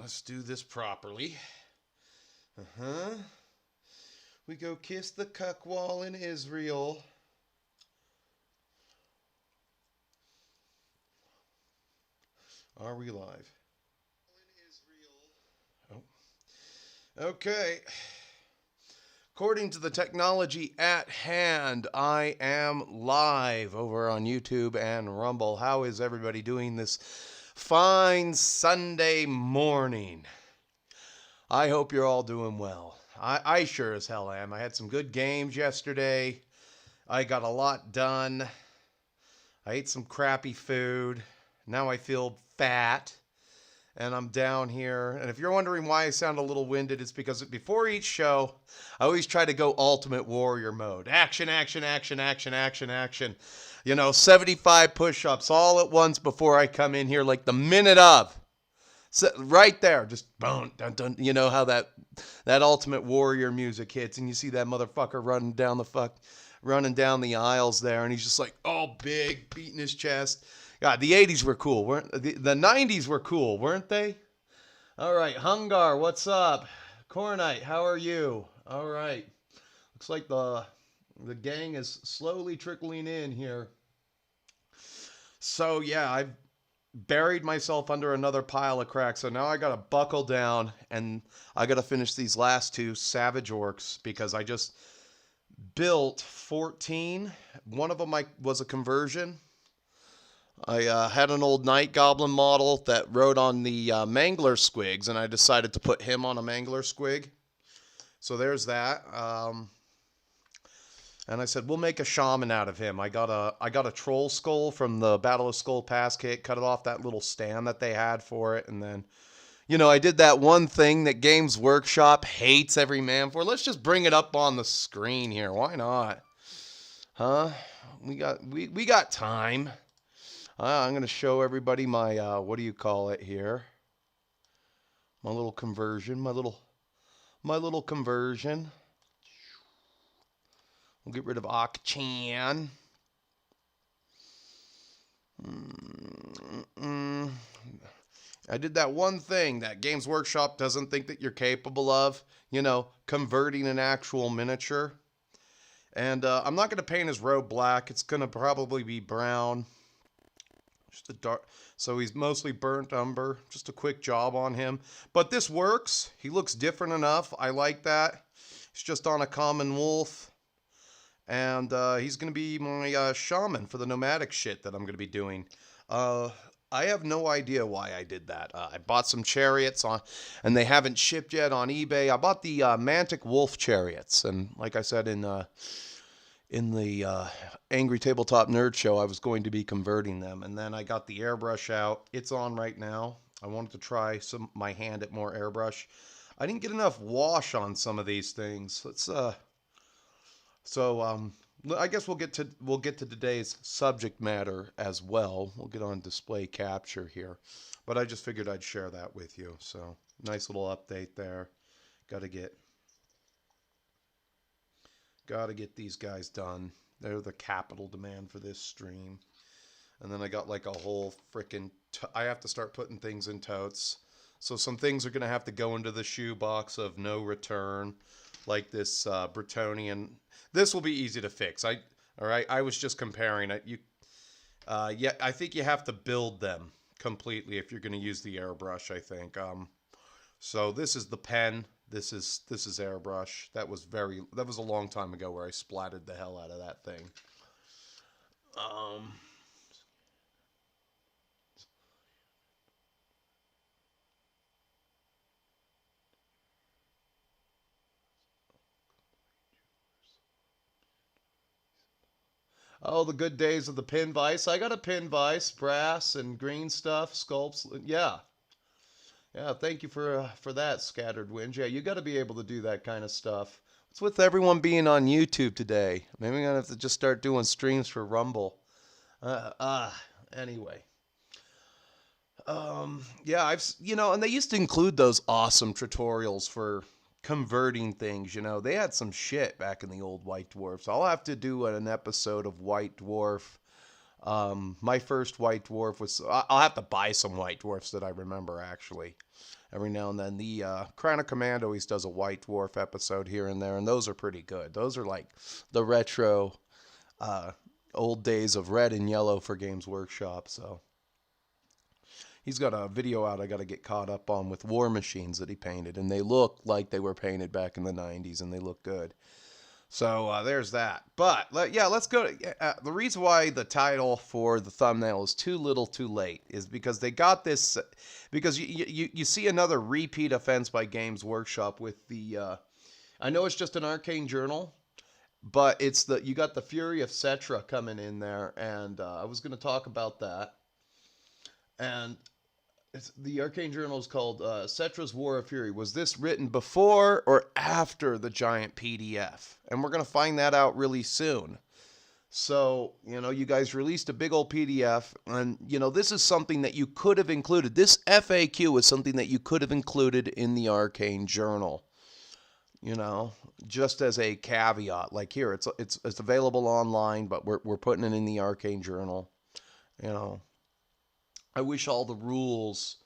let's do this properly. We go kiss the cuck wall in Israel. Are we live? Oh. Okay. According to the technology at hand, I am live over on YouTube and Rumble. How is everybody doing this fine Sunday morning? I hope you're all doing well. I sure as hell am. I had some good games yesterday. I got a lot done. I ate some crappy food. Now I feel fat. And I'm down here. And if you're wondering why I sound a little winded, it's because before each show, I always try to go ultimate warrior mode. Action, action, action, action, action, action. 75 push-ups all at once before I come in here, like the minute of. So, right there, just boom, dun, dun. You know how that ultimate warrior music hits, and you see that motherfucker running down the aisles there, and he's just like, all big, beating his chest. God, the 80s were cool, weren't the 90s were cool, weren't they? All right, Hungar, what's up? Cornite, how are you? All right. Looks like the gang is slowly trickling in here. So, yeah, I've buried myself under another pile of cracks, so now I got to buckle down, and I got to finish these last two Savage Orcs, because I just built 14. One of them was a conversion. I had an old Night Goblin model that rode on the Mangler Squigs, and I decided to put him on a Mangler Squig. So there's that. And I said, we'll make a shaman out of him. I got a troll skull from the Battle of Skull Pass kit, cut it off that little stand that they had for it, and then, I did that one thing that Games Workshop hates every man for. Let's just bring it up on the screen here. Why not? Huh? We got time. I'm going to show everybody my, what do you call it here? My little conversion, my little conversion. We'll get rid of Arcane. I did that one thing that Games Workshop doesn't think that you're capable of, converting an actual miniature. And I'm not going to paint his robe black. It's going to probably be brown. Just a dark, so he's mostly burnt umber. Just a quick job on him. But this works. He looks different enough. I like that. He's just on a common wolf. And he's going to be my shaman for the nomadic shit that I'm going to be doing. I have no idea why I did that. I bought some chariots and they haven't shipped yet on eBay. I bought the Mantic Wolf chariots. And like I said in the Angry Tabletop Nerd Show, I was going to be converting them. And then I got the airbrush out. It's on right now. I wanted to try my hand at more airbrush. I didn't get enough wash on some of these things. Let's I guess we'll get to today's subject matter as well. We'll get on display capture here, but I just figured I'd share that with you. So nice little update there. Got to get these guys done. They're the capital demand for this stream. And then I got like a whole freaking. I have to start putting things in totes. So some things are gonna have to go into the shoebox of no return, like this Bretonian. This will be easy to fix. All right. I was just comparing it. I think you have to build them completely if you're going to use the airbrush. I think. So this is the pen. This is airbrush. That was a long time ago where I splattered the hell out of that thing. Oh, the good days of the pin vise. I got a pin vise, brass and green stuff, sculpts. Yeah. Yeah, thank you for that, Scattered Winds. Yeah, you got to be able to do that kind of stuff. What's with everyone being on YouTube today? Maybe I'm going to have to just start doing streams for Rumble. Anyway. Yeah, and they used to include those awesome tutorials for converting things, they had some shit back in the old White Dwarf. So I'll have to do an episode of White Dwarf My first white dwarf was... I'll have to buy some white dwarfs that I remember, actually. Every now and then. The Crown of Command always does a white dwarf episode here and there, and those are pretty good. Those are like the retro old days of red and yellow for Games Workshop, so... He's got a video out I got to get caught up on with war machines that he painted, and they look like they were painted back in the 90s, and they look good. So there's that. But yeah, let's go. The reason why the title for the thumbnail is Too Little Too Late is because they got this, because you see another repeat offense by Games Workshop with the, I know it's just an arcane journal, but it's you got the Fury of Settra coming in there, and I was going to talk about that. And the arcane journal is called Settra'S War of Fury. Was this written before or after the giant PDF? And we're going to find that out really soon. So, you guys released a big old PDF, and, this is something that you could have included. This FAQ was something that you could have included in the arcane journal. Just as a caveat. Like here, it's available online, but we're putting it in the arcane journal. I wish all the rules...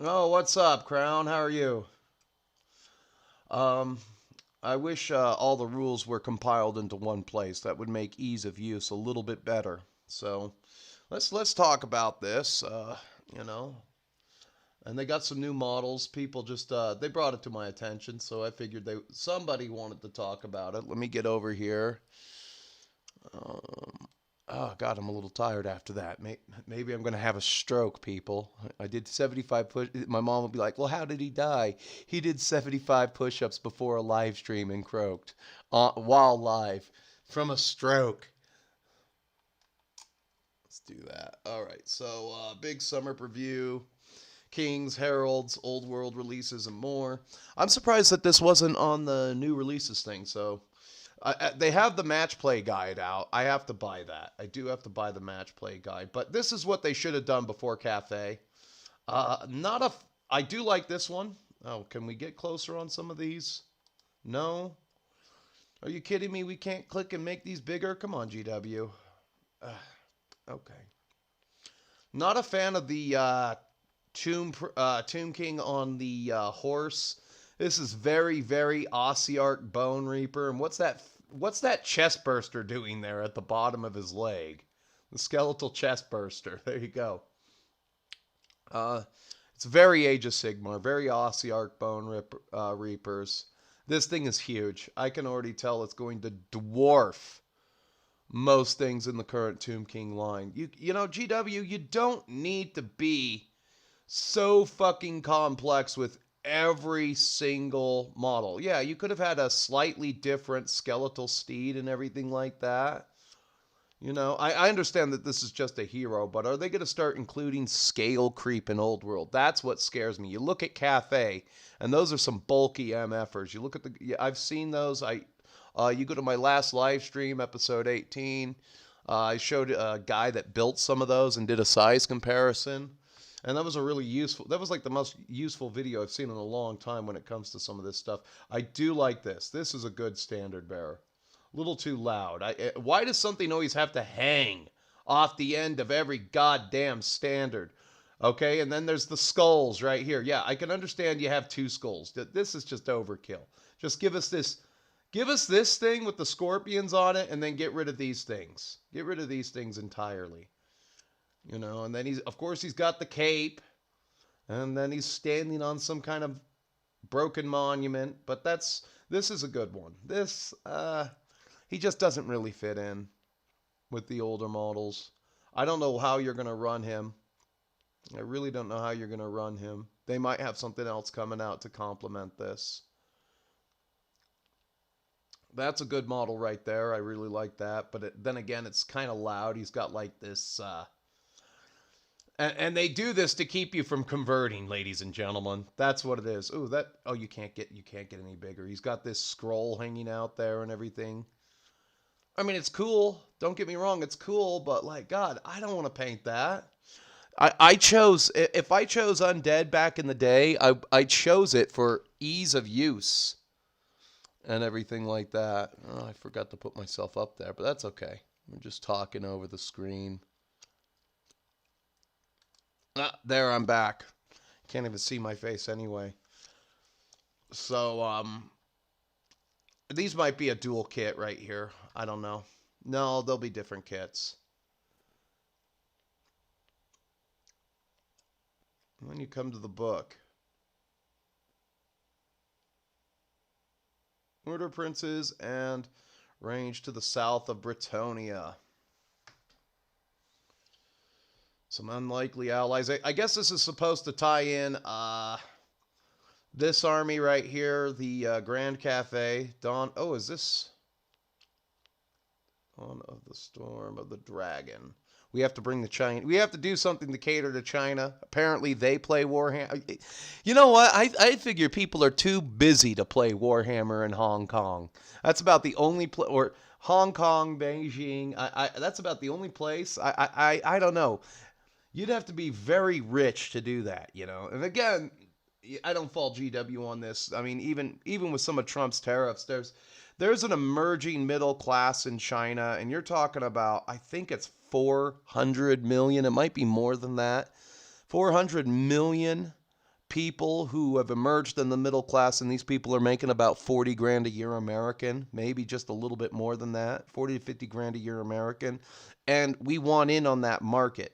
Oh, what's up, Crown? How are you? I wish all the rules were compiled into one place. That would make ease of use a little bit better. So, let's talk about this, And they got some new models. People just, they brought it to my attention, so I figured somebody wanted to talk about it. Let me get over here. Oh, God, I'm a little tired after that. Maybe I'm going to have a stroke, people. I did 75 push. My mom would be like, well, how did he die? He did 75 push-ups before a live stream and croaked while live from a stroke. Let's do that. All right, so big summer preview. Kings, Heralds, Old World releases, and more. I'm surprised that this wasn't on the new releases thing, so... they have the match play guide out. I have to buy that. I do have to buy the match play guide. But this is what they should have done before Cafe. I do like this one. Oh, can we get closer on some of these? No? Are you kidding me? We can't click and make these bigger? Come on, GW. Okay. Not a fan of the Tomb King on the horse. This is very, very Ossiarch Bone Reaper. And what's that chest burster doing there at the bottom of his leg? The skeletal chest burster. There you go. It's very Age of Sigmar, very Ossiarch Bone Reapers. This thing is huge. I can already tell it's going to dwarf most things in the current Tomb King line. GW, you don't need to be so fucking complex with every single model. Yeah, you could have had a slightly different skeletal steed and everything like that. I understand that this is just a hero, but are they going to start including scale creep in Old World? That's what scares me. You look at Cafe, and those are some bulky MFers. You look at I've seen those. You go to my last live stream, episode 18. I showed a guy that built some of those and did a size comparison. And that was that was like the most useful video I've seen in a long time when it comes to some of this stuff. I do like this. This is a good standard bearer. A little too loud. Why does something always have to hang off the end of every goddamn standard? Okay, and then there's the skulls right here. Yeah, I can understand you have two skulls. This is just overkill. Just give us this thing with the scorpions on it, and then get rid of these things. Get rid of these things entirely. And then of course he's got the cape, and then he's standing on some kind of broken monument, but this is a good one. He just doesn't really fit in with the older models. I don't know how you're going to run him. I really don't know how you're going to run him. They might have something else coming out to complement this. That's a good model right there. I really like that, but then again, it's kind of loud. He's got like this... And they do this to keep you from converting, ladies and gentlemen. That's what it is. Oh, you can't get any bigger. He's got this scroll hanging out there and everything. I mean, it's cool. Don't get me wrong, it's cool, but like, God, I don't want to paint that. If I chose Undead back in the day, I chose it for ease of use and everything like that. Oh, I forgot to put myself up there, but that's okay. I'm just talking over the screen. Ah, there, I'm back. Can't even see my face anyway. So, these might be a dual kit right here. I don't know. No, they'll be different kits. When you come to the book, Order Princes and range to the south of Britonia. Some unlikely allies. I guess this is supposed to tie in this army right here, the Grand Cafe. Dawn. Oh, is this Dawn of the Storm of the Dragon? We have to bring the China. We have to do something to cater to China. Apparently, they play Warhammer. You know what? I figure people are too busy to play Warhammer in Hong Kong. That's about the only place. Or Hong Kong, Beijing. That's about the only place. I don't know. You'd have to be very rich to do that, you know. And again, I don't fault GW on this. I mean, even with some of Trump's tariffs, there's an emerging middle class in China, and you're talking about, I think it's 400 million. It might be more than that. 400 million people who have emerged in the middle class, and these people are making about 40 grand a year American, maybe just a little bit more than that, 40 to 50 grand a year American. And we want in on that market.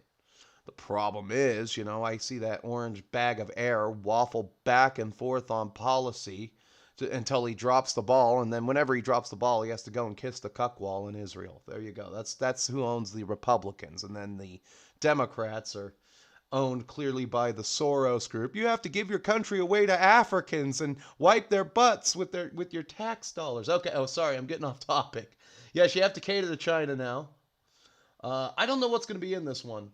The problem is, you know, I see that orange bag of air waffle back and forth on policy until he drops the ball, and then whenever he drops the ball, he has to go and kiss the cuck wall in Israel. There you go. That's who owns the Republicans, and then the Democrats are owned clearly by the Soros group. You have to give your country away to Africans and wipe their butts with your tax dollars. Okay. Oh, sorry, I'm getting off topic. Yes, you have to cater to China now. I don't know what's going to be in this one.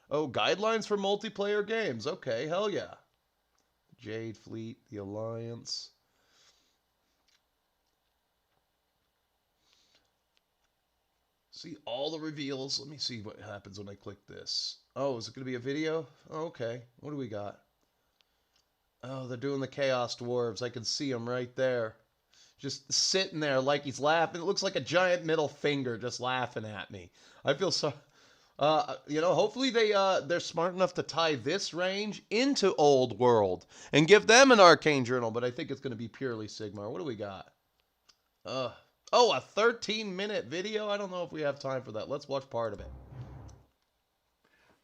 Oh, guidelines for multiplayer games. Okay, hell yeah. Jade Fleet, the Alliance. See all the reveals. Let me see what happens when I click this. Oh, is it going to be a video? Oh, okay. What do we got? Oh, they're doing the Chaos Dwarves. I can see them right there. Just sitting there like he's laughing. It looks like a giant middle finger just laughing at me. I feel so... you know, hopefully they're smart enough to tie this range into Old World and give them an arcane journal, but I think it's going to be purely Sigmar. What do we got? Oh, a 13-minute video? I don't know if we have time for that. Let's watch part of it.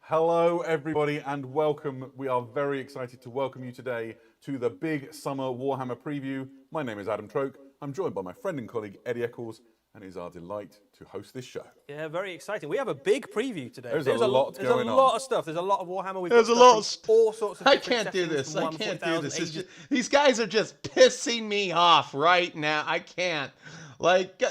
Hello, everybody, and welcome. We are very excited to welcome you today to the big summer Warhammer preview. My name is Adam Troke. I'm joined by my friend and colleague Eddie Eccles, and it is our delight to host this show. Yeah, very exciting. We have a big preview today. There's a lot going on. There's a lot of stuff. There's a lot of Warhammer. We've There's got a lot of all sorts of I different can't do settings this. from I can't do 1,000 this. It's ages. just, these guys are just pissing me off right now. I can't. Like,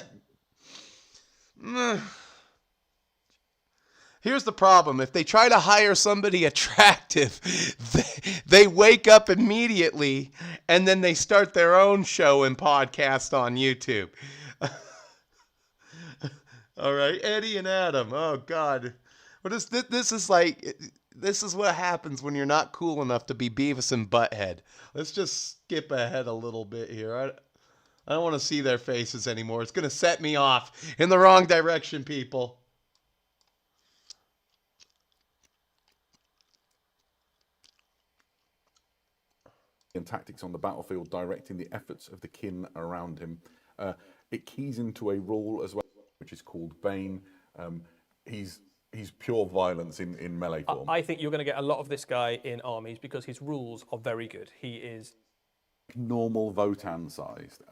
here's the problem. If they try to hire somebody attractive, they wake up immediately and then they start their own show and podcast on YouTube. All right, Eddie and Adam. Oh God, what is this? This is like, this is what happens when you're not cool enough to be Beavis and Butthead. Let's just skip ahead a little bit here. I don't want to see their faces anymore. It's gonna set me off in the wrong direction, people. And tactics on the battlefield, directing the efforts of the kin around him. It keys into a role as well, which is called Bane. He's pure violence in melee form. I think you're going to get a lot of this guy in armies because his rules are very good. He is normal Votan sized.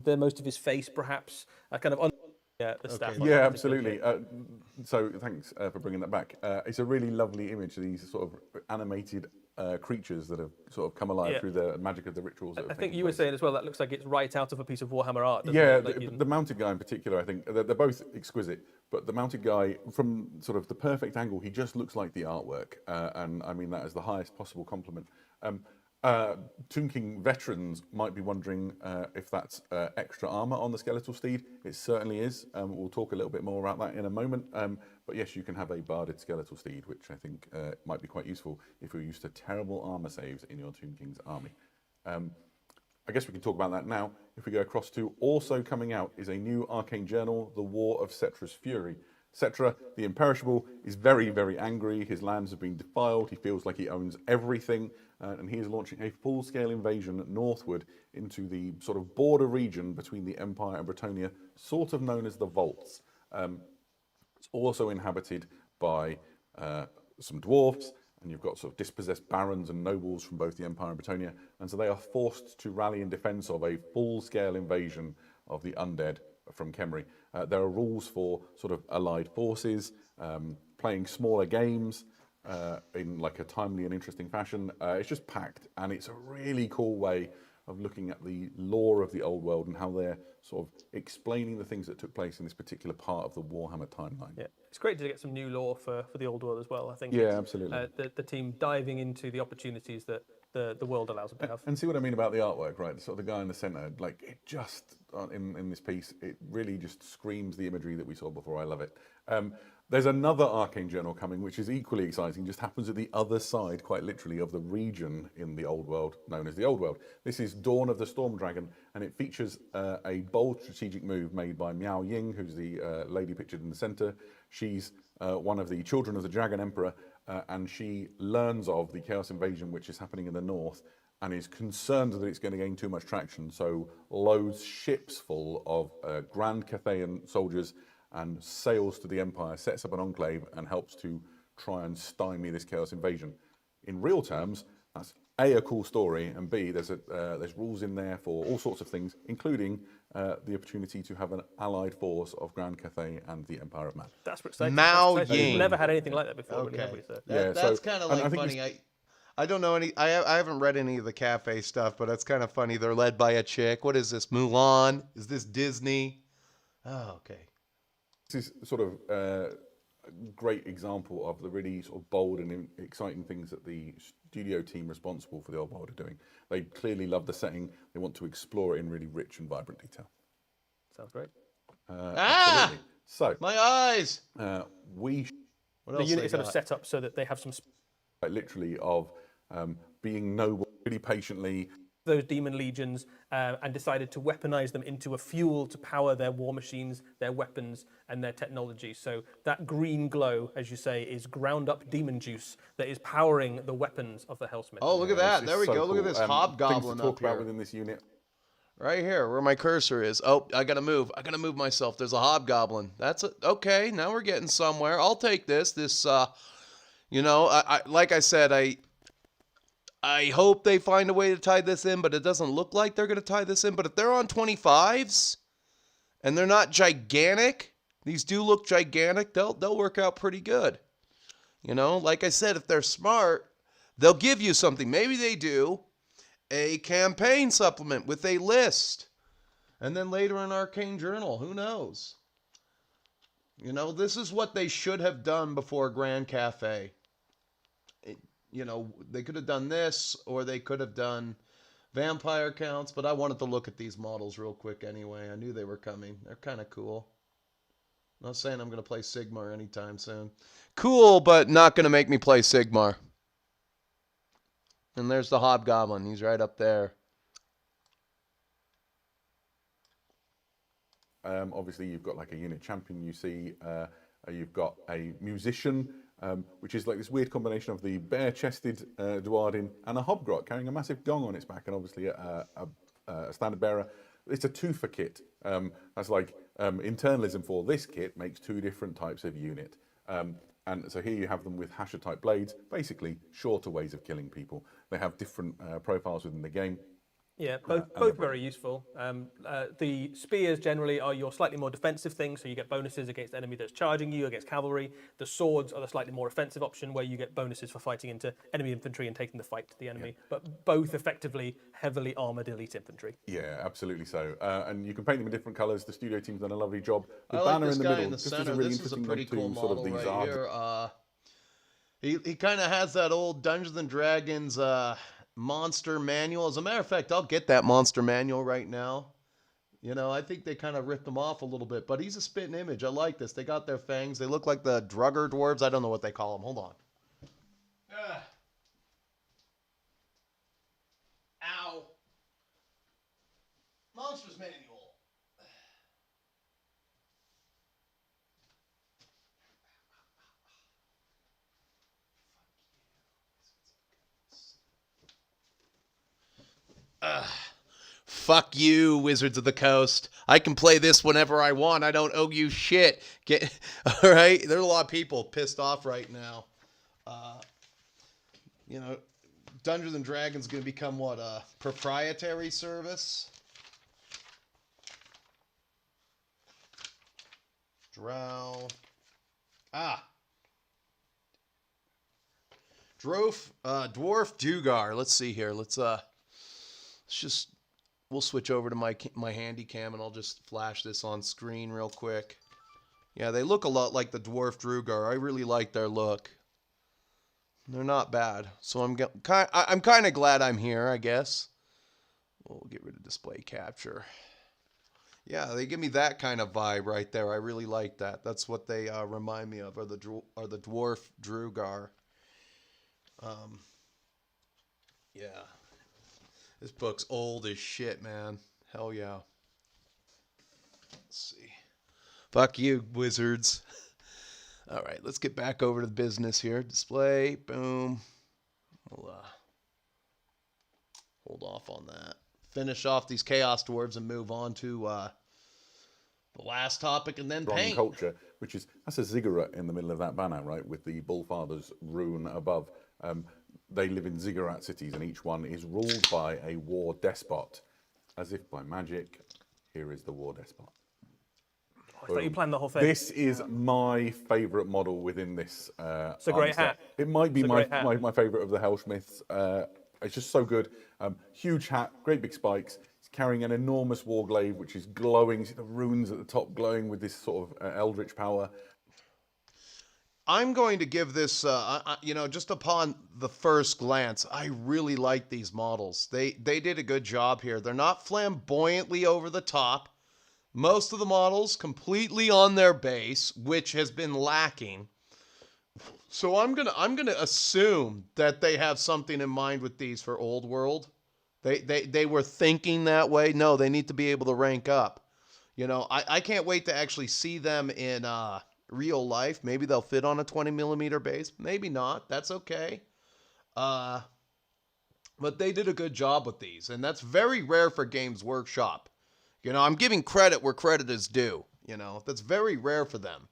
most of his face, perhaps, kind of the staff. Yeah, absolutely. So thanks for bringing that back. It's a really lovely image of these sort of animated creatures that have sort of come alive through the magic of the rituals. I think you were saying as well, that looks like it's right out of a piece of Warhammer art. Yeah, like the mounted guy in particular, I think, they're both exquisite, but the mounted guy, from sort of the perfect angle, he just looks like the artwork, and I mean that as the highest possible compliment. Tomb King veterans might be wondering if that's extra armor on the skeletal steed. It certainly is. We'll talk a little bit more about that in a moment. But yes, you can have a barded skeletal steed, which I think might be quite useful if you're used to terrible armor saves in your Tomb King's army. I guess we can talk about that now. If we go across to also coming out is a new arcane journal, The War of Settra'S Fury. Settra, the imperishable, is very, very angry. His lands have been defiled. He feels like he owns everything. And he is launching a full-scale invasion northward into the sort of border region between the Empire and Bretonnia, sort of known as the Vaults. It's also inhabited by some dwarfs, and you've got sort of dispossessed barons and nobles from both the Empire and Bretonnia, and so they are forced to rally in defence of a full-scale invasion of the undead from Khemri. There are rules for sort of allied forces, playing smaller games in like a timely and interesting fashion. It's just packed, and it's a really cool way of looking at the lore of the old world and how they're sort of explaining the things that took place in this particular part of the Warhammer timeline. Yeah, it's great to get some new lore for the old world as well. I think. Yeah, absolutely. The team diving into the opportunities that the world allows them to have. And see what I mean about the artwork, right? Sort of the guy in the centre, like it just in this piece, it really just screams the imagery that we saw before. I love it. There's another arcane journal coming, which is equally exciting. Just happens at the other side, quite literally, of the region in the old world known as the old world. This is Dawn of the Storm Dragon, and it features a bold strategic move made by Miao Ying, who's the lady pictured in the centre. She's one of the children of the Dragon Emperor, and she learns of the Chaos Invasion, which is happening in the north, and is concerned that it's going to gain too much traction, so loads ships full of Grand Cathayan soldiers and sails to the Empire, sets up an enclave, and helps to try and stymie this Chaos Invasion. In real terms, that's A, a cool story, and B, there's rules in there for all sorts of things, including the opportunity to have an allied force of Grand Cathay and the Empire of Man. That's exciting. Mao We've Ying. never had anything like that before, Okay. really, have we? So. Yeah, That's so- kind of and like I think funny. I don't know any. I haven't read any of the cafe stuff, but it's kind of funny. They're led by a chick. What is this? Mulan? Is this Disney? Oh, okay. This is sort of a great example of the really sort of bold and exciting things that the studio team responsible for the old world are doing. They clearly love the setting. They want to explore it in really rich and vibrant detail. Sounds great. Absolutely. So My eyes. we What The else unit they is sort of got? set up so that they have some quite literally of being noble, really patiently. those demon legions and decided to weaponize them into a fuel to power their war machines, their weapons, and their technology. So that green glow, as you say, is ground up demon juice that is powering the weapons of the Hellsmith. Oh, look at that. It's There we so go. Look at cool. this Things hobgoblin to talk up about here. within this unit. Right here, where my cursor is. Oh, I gotta move. I gotta move myself. There's a hobgoblin. That's a, okay. Now we're getting somewhere. I'll take this. You know, like I said, I hope they find a way to tie this in, but it doesn't look like they're gonna tie this in. But if they're on 25s and they're not gigantic, these do look gigantic. They'll work out pretty good. You know, like I said, if they're smart, they'll give you something. Maybe they do a campaign supplement with a list. And then later an arcane journal. Who knows? You know, this is what they should have done before Grand Cafe. You know, they could have done this, or they could have done vampire counts, but I wanted to look at these models real quick anyway. I knew they were coming. They're kind of cool. Not saying I'm going to play Sigmar anytime soon. Cool, but not going to make me play Sigmar. And there's the Hobgoblin. He's right up there. Obviously, you've got like a unit champion. You see, you've got a musician, which is like this weird combination of the bare-chested Dwarden and a Hobgrot carrying a massive gong on its back, and obviously a standard bearer. It's a two-for kit. That's like internalism for this kit makes two different types of unit. And so here you have them with Hasher-type blades, basically shorter ways of killing people. They have different profiles within the game. Yeah, both very useful. The spears generally are your slightly more defensive thing, so you get bonuses against enemy that's charging you, against cavalry. The swords are the slightly more offensive option, where you get bonuses for fighting into enemy infantry and taking the fight to the enemy. Yeah. But both effectively heavily armoured elite infantry. Yeah, absolutely so. And you can paint them in different colours. The studio team's done a lovely job. The I like banner this in the guy middle. in the This center. is a really This is a interesting pretty one cool too. Sort of model these right are here. He kind of has that old Dungeons and Dragons monster manual. As a matter of fact, I'll get that monster manual right now. You know, I think they kind of ripped him off a little bit, but he's a spitting image. I like this. They got their fangs. They look like the Drugger dwarves. I don't know what they call them. Hold on. Ow. Monsters Manual. Fuck you, Wizards of the Coast. I can play this whenever I want. I don't owe you shit. Get all right. There's a lot of people pissed off right now. You know, Dungeons and Dragons is going to become what, a proprietary service? Drow. Dwarf Dugar. Let's see here. Let's just, we'll switch over to my handy cam and I'll just flash this on screen real quick. Yeah, they look a lot like the Dwarf Drugar. I really like their look. They're not bad. So I'm kind of glad I'm here, I guess. We'll get rid of display capture. Yeah, they give me that kind of vibe right there. I really like that. That's what they remind me of, are the Dwarf Drugar. Yeah. This book's old as shit, man. Hell yeah. Let's see. Fuck you, Wizards. All right, let's get back over to the business here. Display, boom. We'll hold off on that. Finish off these Chaos Dwarves and move on to the last topic, and then paint. Culture, which is, that's a ziggurat in the middle of that banner, right, with the Bullfather's rune above. They live in ziggurat cities, and each one is ruled by a war despot. As if by magic, here is the war despot. I thought you planned the whole thing. This is my favourite model within this. It's a great hat. It might be my favourite of the Hellsmiths. It's just so good. Huge hat, great big spikes. It's carrying an enormous warglaive, which is glowing. See the runes at the top glowing with this sort of eldritch power. I'm going to give this, you know, just upon the first glance, I really like these models. They did a good job here. They're not flamboyantly over the top. Most of the models completely on their base, which has been lacking. So I'm gonna assume that they have something in mind with these for Old World. They were thinking that way. No, they need to be able to rank up. You know, I can't wait to actually see them in real life. Maybe they'll fit on a 20mm base. Maybe not. That's okay. But they did a good job with these, and that's very rare for Games Workshop. You know, I'm giving credit where credit is due. You know, that's very rare for them.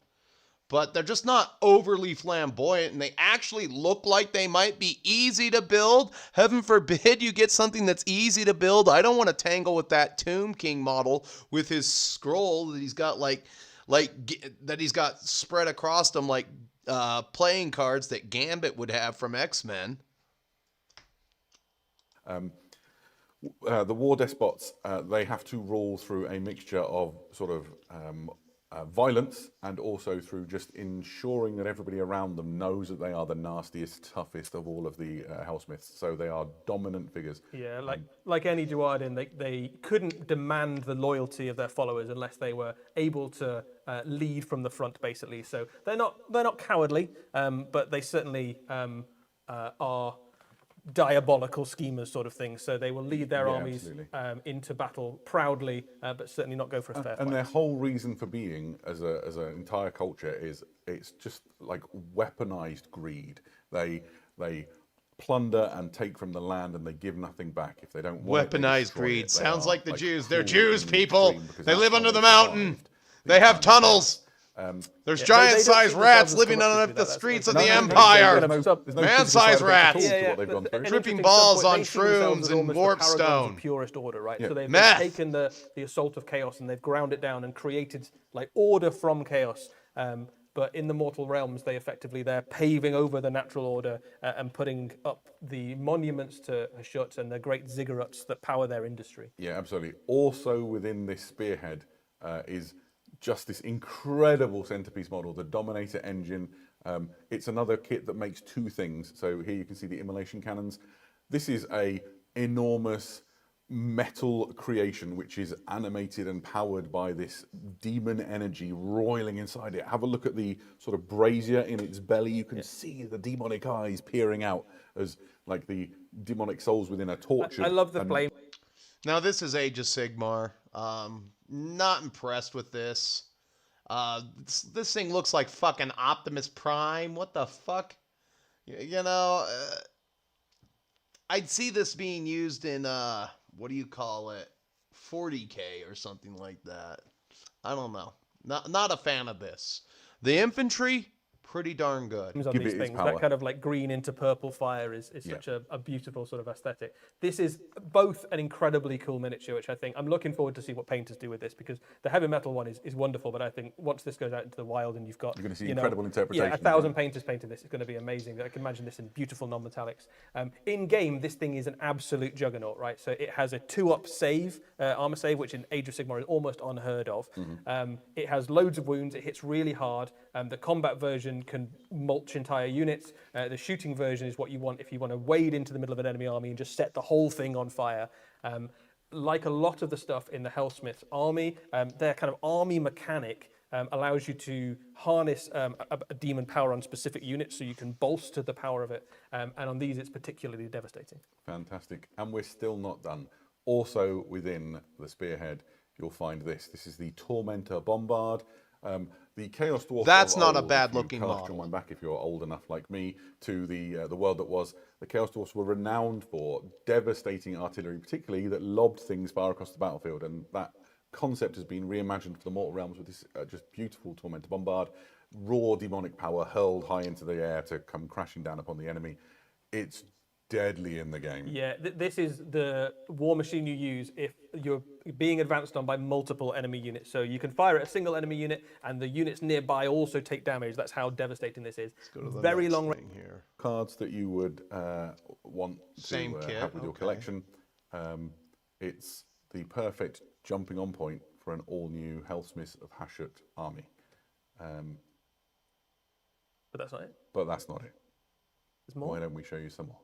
But they're just not overly flamboyant, and they actually look like they might be easy to build. Heaven forbid you get something that's easy to build. I don't want to tangle with that Tomb King model with his scroll that he's got that he's got spread across them like playing cards that Gambit would have from X-Men. The war despots, they have to rule through a mixture of sort of violence and also through just ensuring that everybody around them knows that they are the nastiest, toughest of all of the Hellsmiths. So they are dominant figures. Yeah, like any Duardin, they couldn't demand the loyalty of their followers unless they were able to lead from the front, basically. So they're not cowardly, but they certainly are diabolical schemers, sort of thing. So they will lead their armies into battle proudly, but certainly not go for a fair fight. And their whole reason for being as an entire culture is it's just like weaponized greed. They plunder and take from the land, and they give nothing back if they don't want weaponized greed. Sounds like the Jews. They're Jews, people. They live under the survived. mountain. They have tunnels. There's giant-sized rats living on the streets of the Empire. Man-sized rats. Tripping balls on shrooms and warpstone. Purest order, right? Yeah. So they've Meth. taken the assault of chaos and they've ground it down and created like order from chaos. But in the mortal realms, they're paving over the natural order and putting up the monuments to Hashut and the great ziggurats that power their industry. Yeah, absolutely. Also within this spearhead is just this incredible centerpiece model, the Dominator engine. It's another kit that makes two things. So here you can see the immolation cannons. This is a enormous metal creation which is animated and powered by this demon energy roiling inside it. Have a look at the sort of brazier in its belly. You can see the demonic eyes peering out as like the demonic souls within a torch. I love the flame. Now this is Age of Sigmar. Not impressed with this. This thing looks like fucking Optimus Prime. What the fuck? You know, I'd see this being used in, what do you call it? 40K or something like that. I don't know. Not a fan of this. The infantry, pretty darn good. On these things. That kind of like green into purple fire is such a beautiful sort of aesthetic. This is both an incredibly cool miniature, which I think I'm looking forward to see what painters do with this, because the heavy metal one is wonderful, but I think once this goes out into the wild and you're going to see incredible interpretation. Yeah, 1,000 painters painting this, it's going to be amazing. I can imagine this in beautiful non-metallics. In game, this thing is an absolute juggernaut, right? So it has a 2-up save, armor save, which in Age of Sigmar is almost unheard of. It has loads of wounds. It hits really hard. The combat version can mulch entire units. The shooting version is what you want if you want to wade into the middle of an enemy army and just set the whole thing on fire. Like a lot of the stuff in the Hellsmith's army, their kind of army mechanic allows you to harness a demon power on specific units, so you can bolster the power of it. And on these, it's particularly devastating. Fantastic. And we're still not done. Also within the Spearhead, you'll find this. This is the Tormentor Bombard. The Chaos Dwarf. That's not a bad-looking model. Cast your mind back, if you're old enough like me, to the world that was. The Chaos Dwarfs were renowned for devastating artillery, particularly that lobbed things far across the battlefield, and that concept has been reimagined for the Mortal Realms with this just beautiful Tormentor Bombard, raw demonic power hurled high into the air to come crashing down upon the enemy. It's deadly in the game. Yeah, this is the war machine you use if you're being advanced on by multiple enemy units. So you can fire at a single enemy unit, and the units nearby also take damage. That's how devastating this is. Let's go to the Very next long thing here. Cards that you would want to have with your collection. It's the perfect jumping on point for an all-new Hellsmiths of Hashut army. But that's not it. But that's not it. There's more. Why don't we show you some more?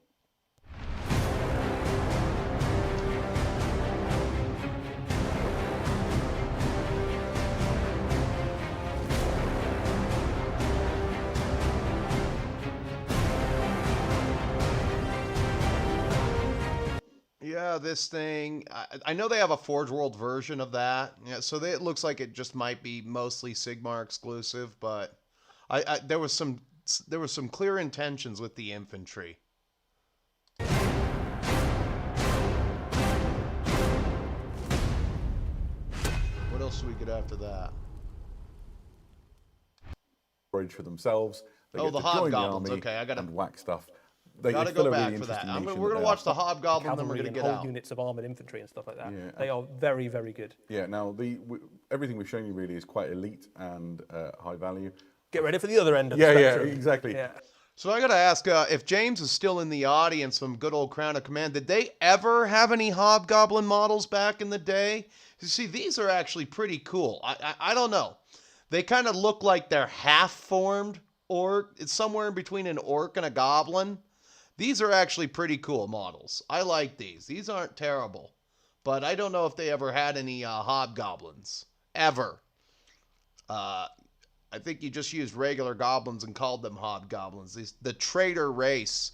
Yeah, this thing, I know they have a Forge World version of that. Yeah, so it looks like it just might be mostly Sigmar exclusive, but there was some clear intentions with the infantry. What else do we get after that? Forage for themselves. They get the to join Hobgoblins. the army okay, I gotta and whack stuff. Gotta go back for that. We're gonna watch the Hobgoblin, then we're gonna get whole out. units of armored infantry and stuff like that. Yeah. They are very, very good. Yeah. Now everything we've shown you really is quite elite and high value. Get ready for the other end of the spectrum. Yeah, exactly. Yeah. So I gotta ask, if James is still in the audience from good old Crown of Command, did they ever have any Hobgoblin models back in the day? You see, these are actually pretty cool. I don't know. They kind of look like they're half-formed orc. It's somewhere in between an orc and a goblin. These are actually pretty cool models. I like these. These aren't terrible. But I don't know if they ever had any hobgoblins. Ever. I think you just used regular goblins and called them hobgoblins. The traitor race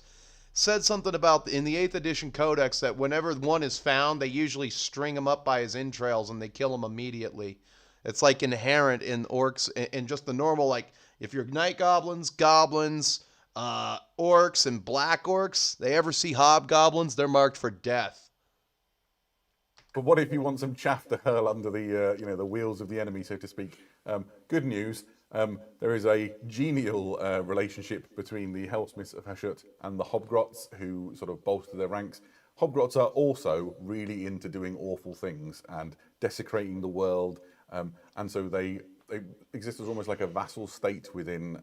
said something about, in the 8th edition codex, that whenever one is found, they usually string him up by his entrails and they kill him immediately. It's like inherent in orcs and just the normal, like, if you're night goblins, orcs, and black orcs, they ever see hobgoblins, they're marked for death. But what if you want some chaff to hurl under the the wheels of the enemy, so to speak? Good news. There is a genial relationship between the Hellsmiths of Hashut and the Hobgrots, who sort of bolster their ranks. Hobgrots are also really into doing awful things and desecrating the world, and so they exist as almost like a vassal state within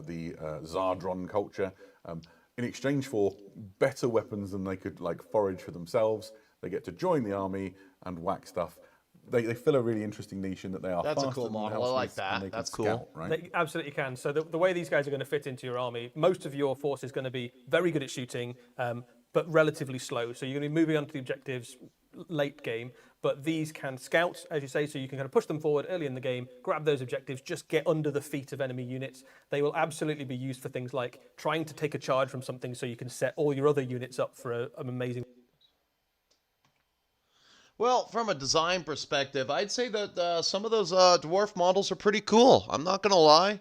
the Zardron culture. In exchange for better weapons than they could forage for themselves, they get to join the army and whack stuff. They fill a really interesting niche in that they are. That's a cool model. I like that. That's cool. Scout, right? They absolutely can. So the way these guys are going to fit into your army, most of your force is going to be very good at shooting, but relatively slow. So you're going to be moving on to the objectives late game. But these can scout, as you say, so you can kind of push them forward early in the game, grab those objectives, just get under the feet of enemy units. They will absolutely be used for things like trying to take a charge from something so you can set all your other units up for an amazing... Well, from a design perspective, I'd say that some of those dwarf models are pretty cool. I'm not gonna lie.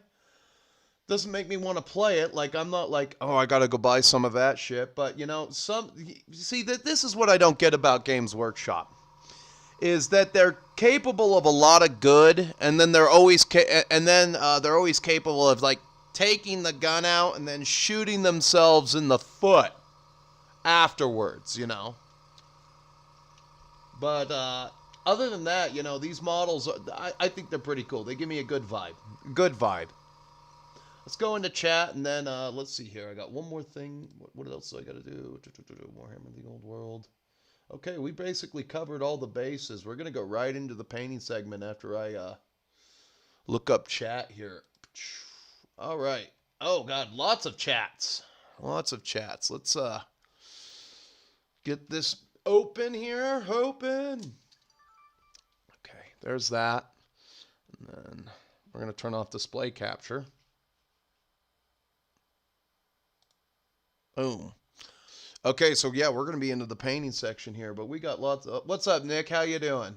Doesn't make me want to play it. Like, I'm not like, oh, I gotta go buy some of that shit. But, you know, see, that this is what I don't get about Games Workshop, is that they're capable of a lot of good, and then they're always they're always capable of, like, taking the gun out and then shooting themselves in the foot afterwards, you know. But other than that, you know, these models, I think they're pretty cool. They give me a good vibe. Good vibe. Let's go into chat, and then let's see here. I got one more thing. What else do I got to do? Warhammer The Old World. Okay, we basically covered all the bases. We're going to go right into the painting segment after I look up chat here. All right. Oh, God, lots of chats. Lots of chats. Let's get this open here. Open. Okay, there's that. And then we're going to turn off display capture. Boom. Okay, so yeah, we're going to be into the painting section here, but we got lots of... What's up, Nick? How you doing?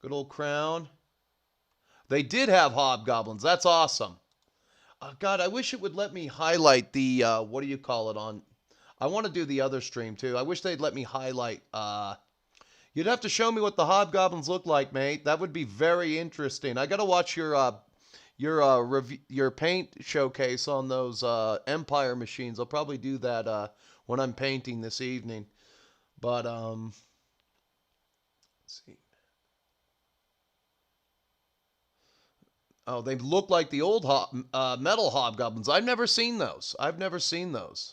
Good old Crown. They did have hobgoblins. That's awesome. God, I wish it would let me highlight the... what do you call it on... I want to do the other stream, too. I wish they'd let me highlight... You'd have to show me what the hobgoblins look like, mate. That would be very interesting. I got to watch your paint showcase on those Empire machines. I'll probably do that when I'm painting this evening. But let's see. Oh, they look like the old metal hobgoblins. I've never seen those. I've never seen those.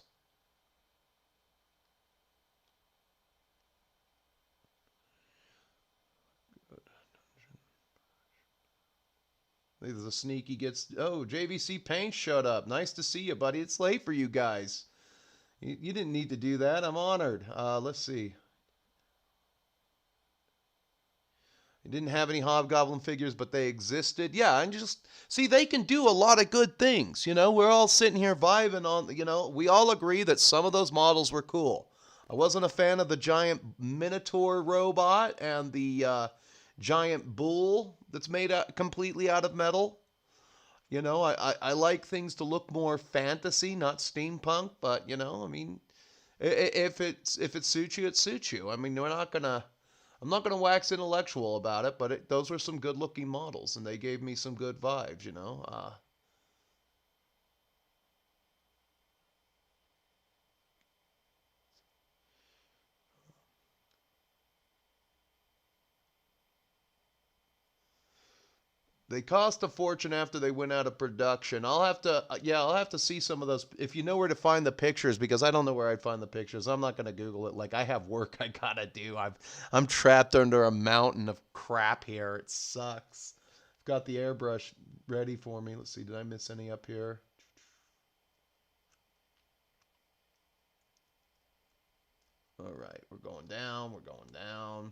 The sneaky gets... Oh, JVC Paint showed up. Nice to see you, buddy. It's late for you guys. You didn't need to do that. I'm honored. Let's see. You didn't have any Hobgoblin figures, but they existed. Yeah, and just... See, they can do a lot of good things. You know, we're all sitting here vibing on... You know, we all agree that some of those models were cool. I wasn't a fan of the giant Minotaur robot and the... giant bull that's made completely out of metal. You know, I like things to look more fantasy, not steampunk, but, you know, I mean, if it suits you, it suits you. I mean, I'm not gonna wax intellectual about it, but those were some good looking models, and they gave me some good vibes, you know. They cost a fortune after they went out of production. I'll have to see some of those. If you know where to find the pictures, because I don't know where I'd find the pictures. I'm not going to Google it. Like, I have work I got to do. I'm trapped under a mountain of crap here. It sucks. I've got the airbrush ready for me. Let's see. Did I miss any up here? All right. We're going down. We're going down.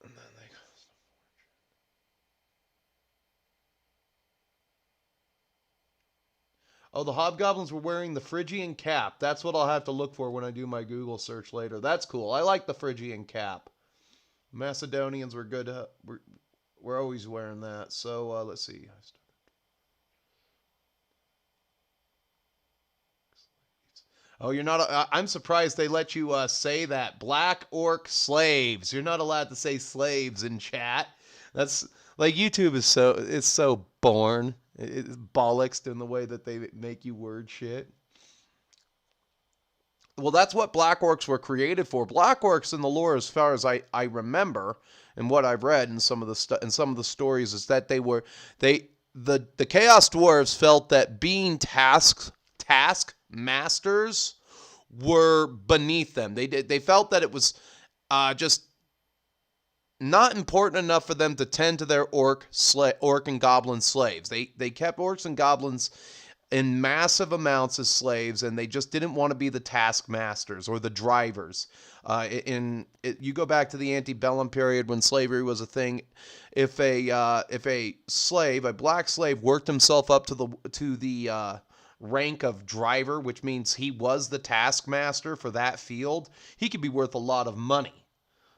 And then they cost a fortune. Oh, the hobgoblins were wearing the Phrygian cap. That's what I'll have to look for when I do my Google search later. That's cool. I like the Phrygian cap. Macedonians were good. We're always wearing that. So let's see. Oh, you're not... I'm surprised they let you say that. Black orc slaves. You're not allowed to say slaves in chat. That's... Like, YouTube is so... It's so born. It's bollocks in the way that they make you word shit. Well, that's what black orcs were created for. Black orcs in the lore, as far as I remember, and what I've read in some of the stories, is that the Chaos Dwarves felt that being task masters were beneath them. They felt that it was just not important enough for them to tend to their orc and goblin slaves. They kept orcs and goblins in massive amounts as slaves, and they just didn't want to be the taskmasters or the drivers. You go back to the antebellum period when slavery was a thing. If a slave, a black slave, worked himself up to the rank of driver, which means he was the taskmaster for that field, he could be worth a lot of money.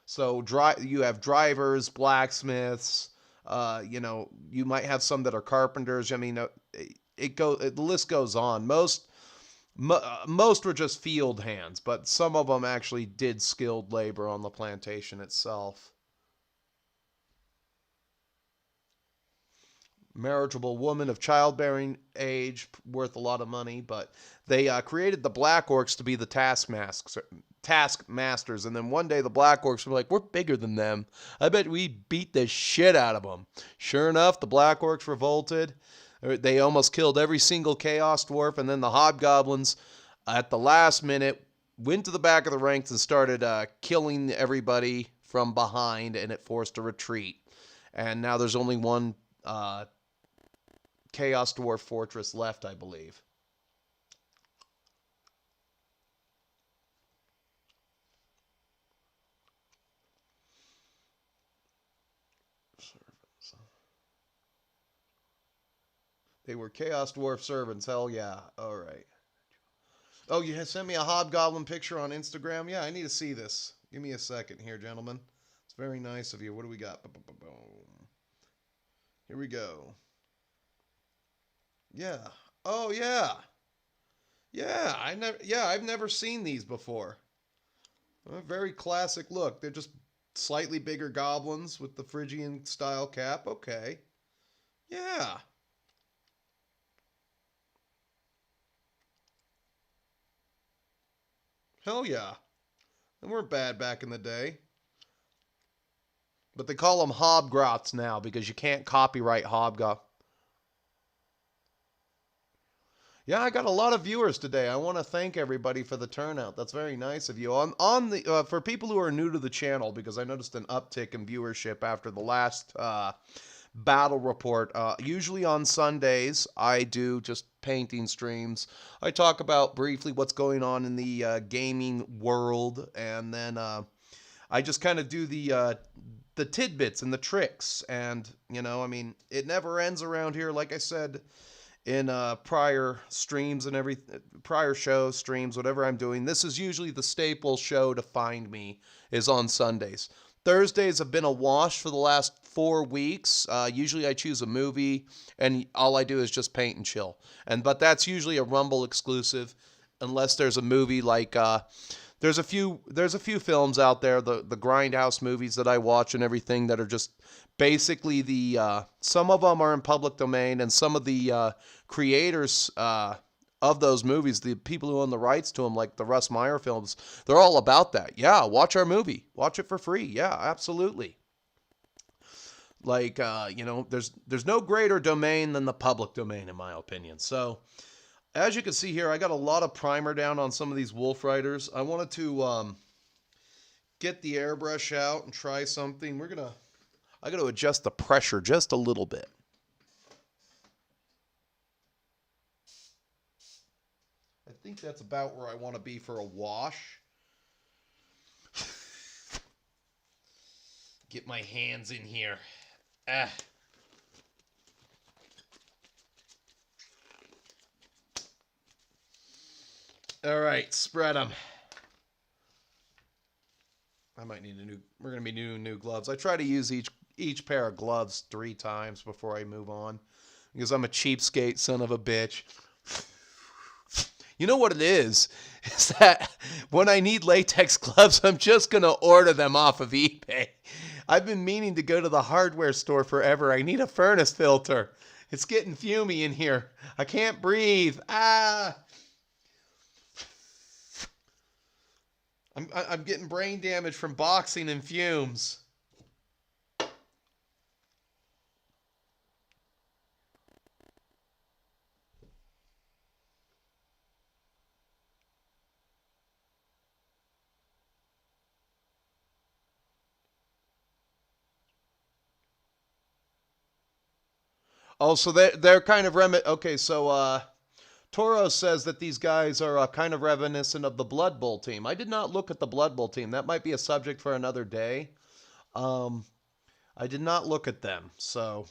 So you have drivers, blacksmiths, you might have some that are carpenters. I mean, the list goes on. Most were just field hands, but some of them actually did skilled labor on the plantation itself. Marriageable woman of childbearing age, worth a lot of money, but they created the Black Orcs to be the taskmasters, and then one day the Black Orcs were like, we're bigger than them. I bet we beat the shit out of them. Sure enough, the Black Orcs revolted. They almost killed every single Chaos Dwarf, and then the Hobgoblins, at the last minute, went to the back of the ranks and started killing everybody from behind, and it forced a retreat. And now there's only one Chaos Dwarf fortress left, I believe. They were Chaos Dwarf servants. Hell yeah. All right. Oh, you sent me a Hobgoblin picture on Instagram? Yeah, I need to see this. Give me a second here, gentlemen. It's very nice of you. What do we got? Here we go. Yeah. Oh, yeah. Yeah, I've never seen these before. A very classic look. They're just slightly bigger goblins with the Phrygian style cap. Okay. Yeah. Hell yeah. They weren't bad back in the day. But they call them hobgrots now because you can't copyright hobgoblin. Yeah, I got a lot of viewers today. I want to thank everybody for the turnout. That's very nice of you. For people who are new to the channel, because I noticed an uptick in viewership after the last battle report. Usually on Sundays, I do just painting streams. I talk about briefly what's going on in the gaming world, and then I just kind of do the tidbits and the tricks. And, I mean, it never ends around here. Like I said in prior streams and prior shows, streams, whatever I'm doing, this is usually the staple show to find me is on Sundays. Thursdays have been a wash for the last 4 weeks. Usually I choose a movie, and all I do is just paint and chill. But that's usually a Rumble exclusive, unless there's a movie like there's a few films out there, the Grindhouse movies that I watch and everything that are just basically some of them are in public domain, and some of the creators of those movies, the people who own the rights to them, like the Russ Meyer films, they're all about that. Yeah, watch our movie. Watch it for free. Yeah, absolutely. Like, there's no greater domain than the public domain, in my opinion. So, as you can see here, I got a lot of primer down on some of these Wolf Riders. I wanted to get the airbrush out and try something. I got to adjust the pressure just a little bit. I think that's about where I want to be for a wash. Get my hands in here. All right, spread them. I might need we're going to be doing new gloves. I try to use each pair of gloves 3 times before I move on, because I'm a cheapskate son of a bitch. You know what it is that when I need latex gloves, I'm just going to order them off of eBay. I've been meaning to go to the hardware store forever. I need a furnace filter. It's getting fumey in here. I can't breathe. I'm getting brain damage from boxing and fumes. Oh, so they're kind of okay, so Toro says that these guys are kind of reminiscent of the Blood Bowl team. I did not look at the Blood Bowl team. That might be a subject for another day. I did not look at them, so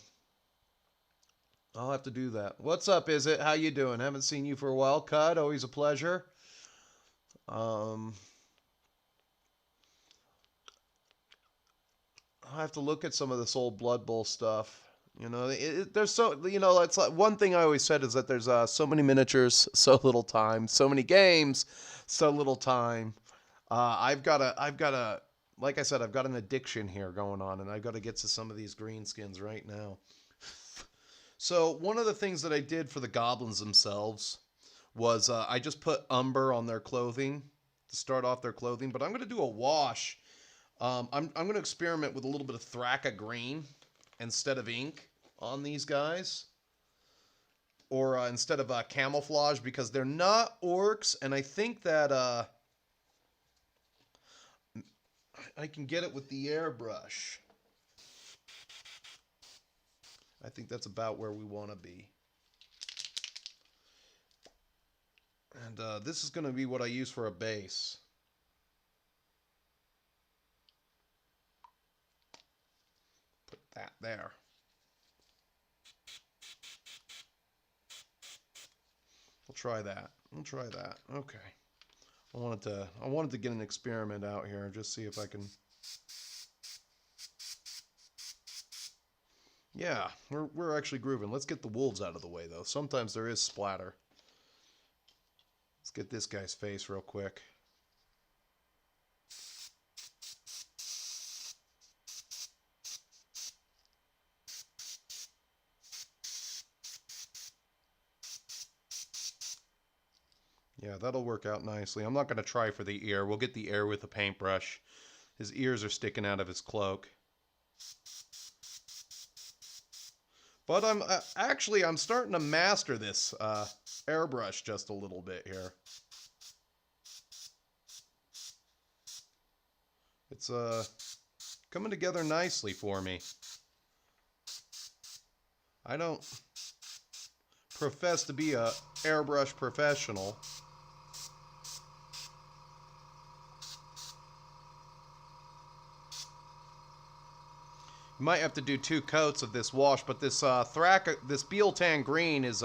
I'll have to do that. What's up, Is It? How you doing? Haven't seen you for a while. Cud, always a pleasure. I'll have to look at some of this old Blood Bowl stuff. You know, there's so, you know, it's like one thing I always said is that there's so many miniatures, so little time, so many games, so little time. Like I said, I've got an addiction here going on, and I've got to get to some of these greenskins right now. So one of the things that I did for the goblins themselves was I just put umber on their clothing to start off their clothing, but I'm going to do a wash. I'm going to experiment with a little bit of Thraka green instead of ink on these guys, or instead of camouflage, because they're not orcs, and I think that I can get it with the airbrush. I think that's about where we want to be. And this is going to be what I use for a base. Put that there. We'll try that. We'll try that. Okay. I wanted to get an experiment out here and just see if I can. Yeah, we're actually grooving. Let's get the wolves out of the way, though. Sometimes there is splatter. Let's get this guy's face real quick. Yeah, that'll work out nicely. I'm not going to try for the ear. We'll get the ear with a paintbrush. His ears are sticking out of his cloak. But I'm starting to master this airbrush just a little bit here. It's coming together nicely for me. I don't profess to be a airbrush professional. You might have to do 2 coats of this wash, but this this Bealtan green is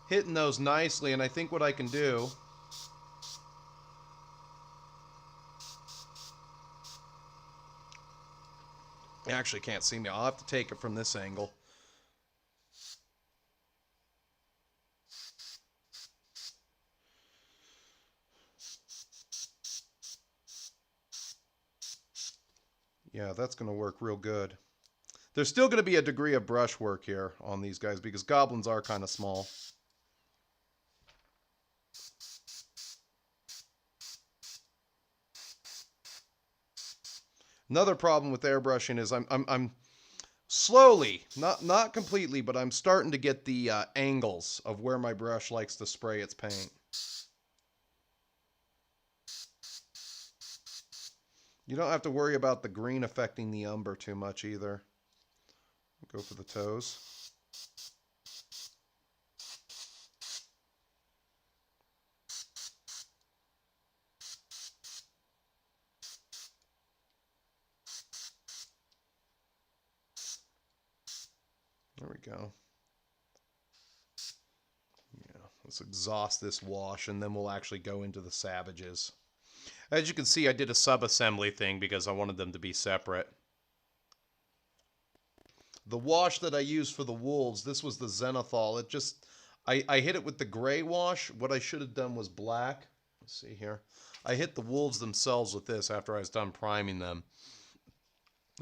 hitting those nicely, and I think what I can do you actually can't see me. I'll have to take it from this angle. Yeah, that's going to work real good. There's still going to be a degree of brushwork here on these guys because goblins are kind of small. Another problem with airbrushing is I'm slowly, not completely, but I'm starting to get the angles of where my brush likes to spray its paint. You don't have to worry about the green affecting the umber too much either. Go for the toes. There we go. Yeah, let's exhaust this wash and then we'll actually go into the savages. As you can see, I did a sub-assembly thing because I wanted them to be separate. The wash that I used for the wolves, this was the Zenithal. It just, I hit it with the gray wash. What I should have done was black. Let's see here. I hit the wolves themselves with this after I was done priming them.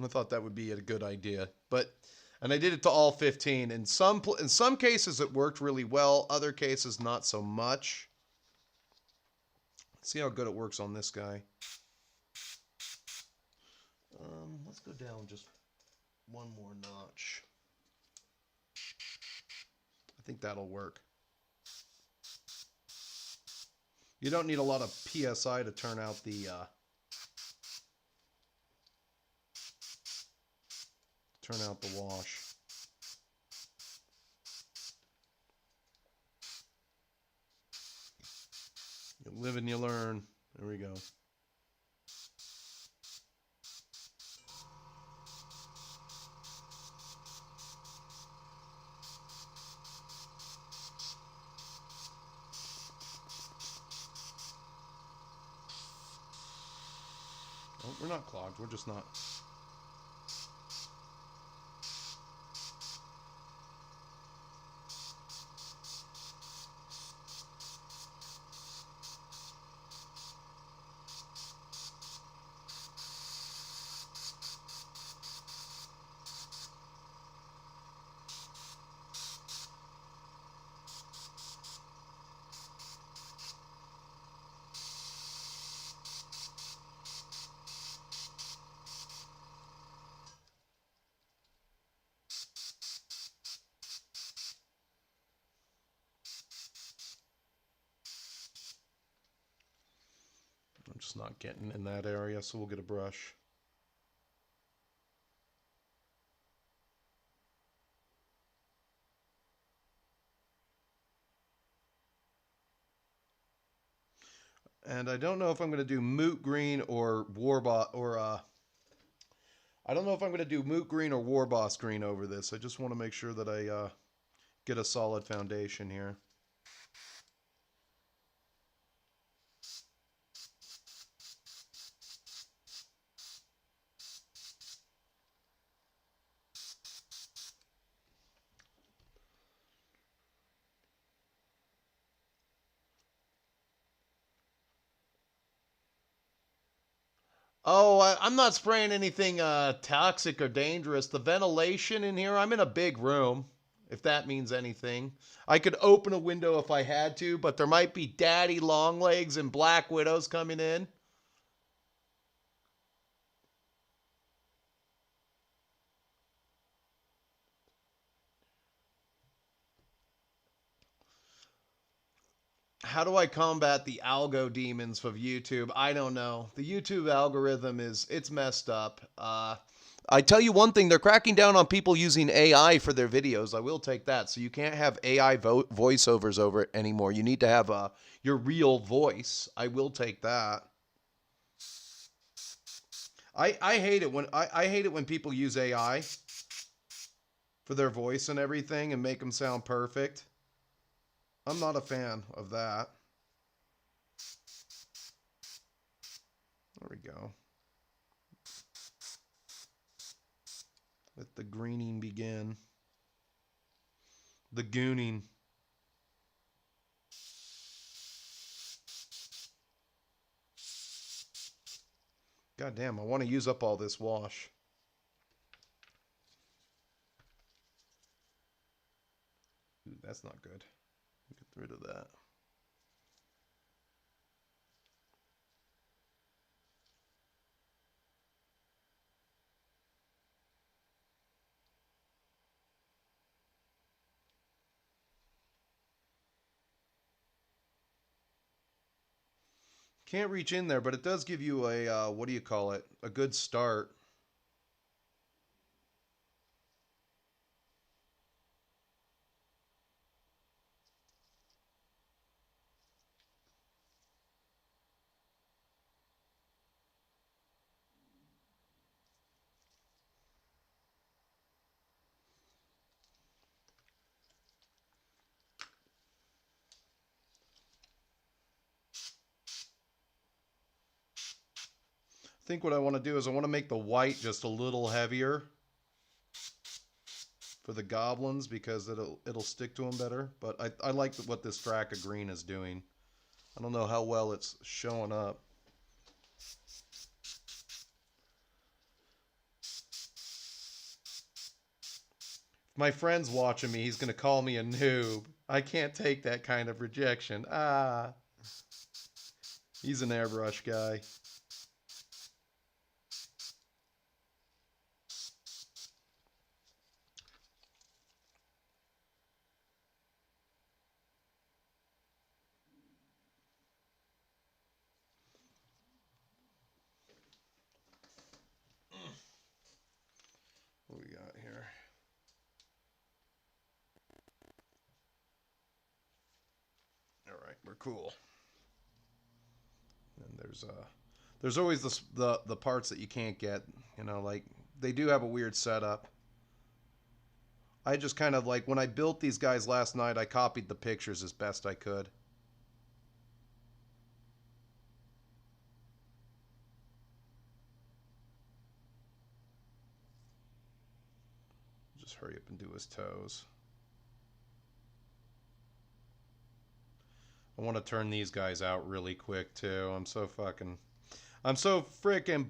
I thought that would be a good idea. And I did it to all 15. In some cases, it worked really well. Other cases, not so much. Let's see how good it works on this guy. Let's go down just one more notch. I think that'll work. You don't need a lot of PSI to turn out the wash. You live and you learn. There we go. Oh, we're not clogged. We're just not. I'm just not getting in that area, so we'll get a brush. And I don't know if I'm going to do moot green or warbot or I don't know if I'm going to do moot green or war boss green over this. I just want to make sure that I get a solid foundation here. Oh, I'm not spraying anything toxic or dangerous. The ventilation in here, I'm in a big room, if that means anything. I could open a window if I had to, but there might be daddy long legs and black widows coming in. How do I combat the algo demons of YouTube? I don't know. The YouTube algorithm it's messed up. I tell you one thing, they're cracking down on people using AI for their videos. I will take that. So you can't have AI voiceovers over it anymore. You need to have your real voice. I will take that. I hate it when I hate it when people use AI for their voice and everything and make them sound perfect. I'm not a fan of that. There we go. Let the greening begin. The gooning. God damn, I want to use up all this wash. Ooh, that's not good. Get rid of that. Can't reach in there, but it does give you a, what do you call it? A good start. I think what I want to do is I want to make the white just a little heavier for the goblins because it'll stick to them better. But I like what this track of green is doing. I don't know how well it's showing up. If my friend's watching me, he's going to call me a noob. I can't take that kind of rejection. Ah. He's an airbrush guy. What we got here? All right, we're cool. And there's always the parts that you can't get. You know, like they do have a weird setup. I just kind of like when I built these guys last night, I copied the pictures as best I could. hurry up and do his toes. I want to turn these guys out really quick too. I'm so freaking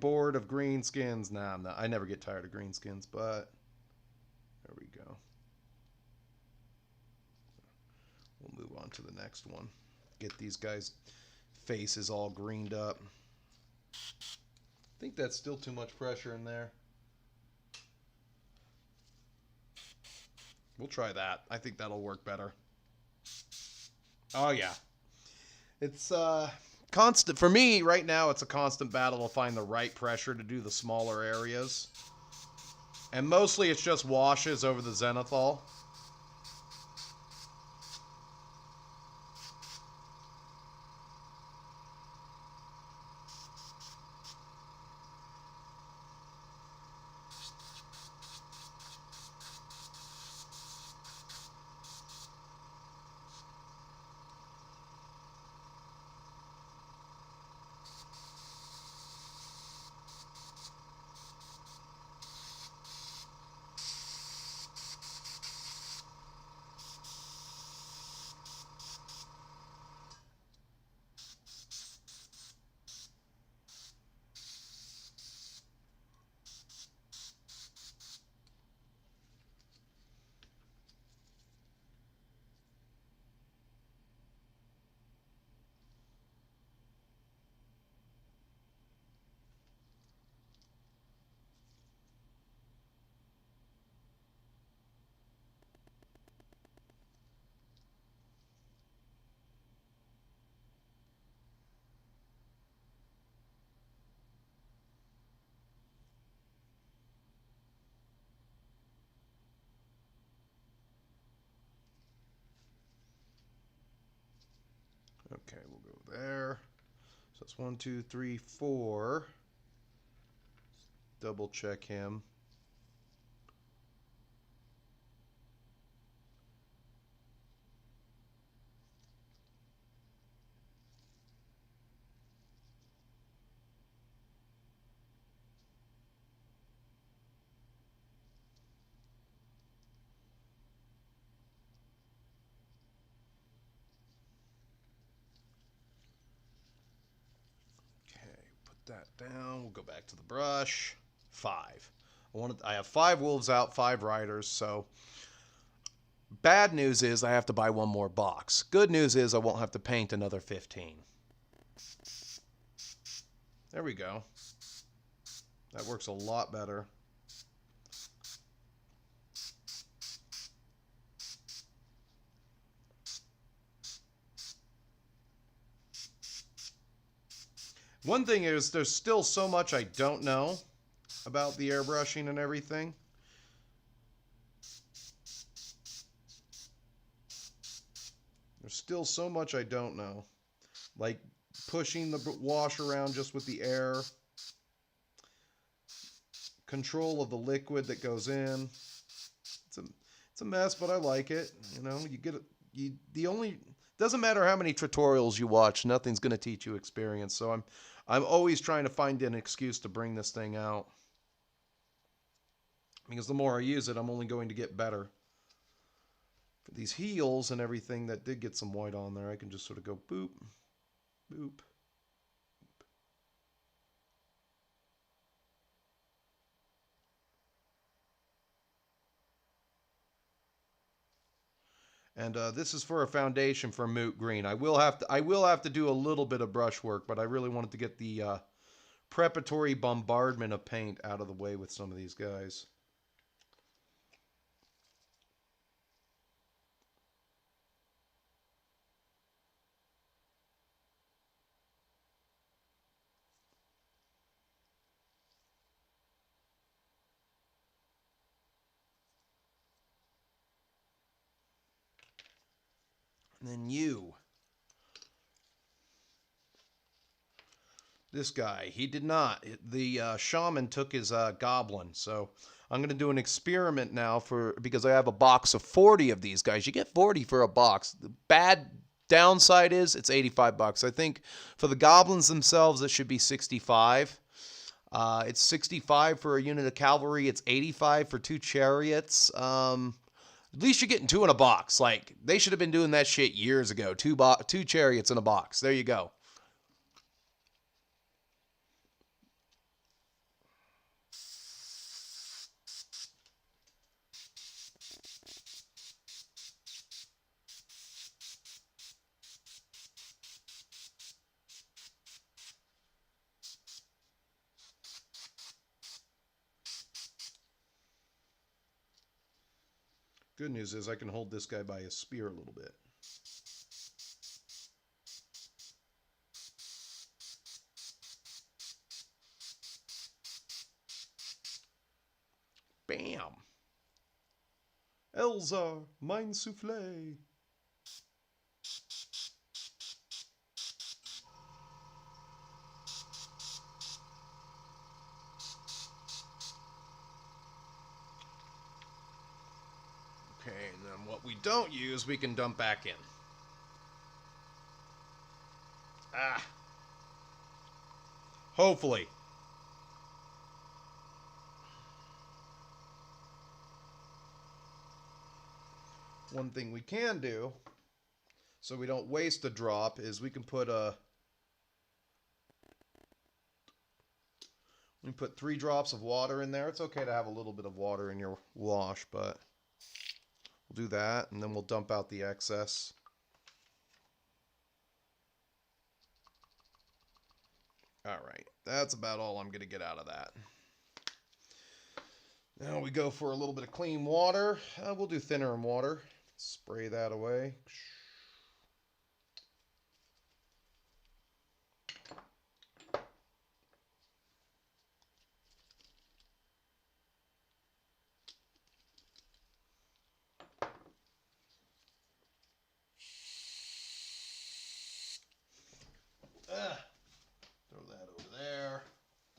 bored of greenskins. Nah, I never get tired of greenskins, but there we go. We'll move on to the next one. Get these guys' faces all greened up. I think that's still too much pressure in there. We'll try that. I think that'll work better. Oh yeah. It's constant for me right now. It's a constant battle to find the right pressure to do the smaller areas, and mostly it's just washes over the zenithal. Okay, we'll go there. So it's 1, 2, 3, 4. Double check him. That down. We'll go back to the brush. 5. I have 5 wolves out, 5 riders. So bad news is I have to buy one more box. Good news is I won't have to paint another 15. There we go. That works a lot better. One thing is, there's still so much I don't know about the airbrushing and everything. There's still so much I don't know. Like pushing the wash around just with the air. Control of the liquid that goes in. It's a mess, but I like it. You know, you get it. Doesn't matter how many tutorials you watch, nothing's going to teach you experience. So I'm always trying to find an excuse to bring this thing out. Because the more I use it, I'm only going to get better. For these heels and everything that did get some white on there, I can just sort of go boop, boop. And this is for a foundation for Moot Green. I will have to do a little bit of brush work, but I really wanted to get the preparatory bombardment of paint out of the way with some of these guys. And then you. This guy, he did not. The shaman took his goblin. So I'm going to do an experiment now because I have a box of 40 of these guys. You get 40 for a box. The bad downside is it's $85. I think for the goblins themselves, it should be $65. It's 65 for a unit of cavalry. It's 85 for 2 chariots. At least you're getting 2 in a box. Like, they should have been doing that shit years ago. 2 chariots in a box. There you go. Good news is I can hold this guy by his spear a little bit. Bam! Elzar, mein soufflé. Okay, and then what we don't use, we can dump back in. Ah. Hopefully. One thing we can do, so we don't waste a drop, is we can put 3 drops of water in there. It's okay to have a little bit of water in your wash, but we'll do that, and then we'll dump out the excess. Alright, that's about all I'm going to get out of that. Now we go for a little bit of clean water. We'll do thinner and water. Spray that away. Throw that over there.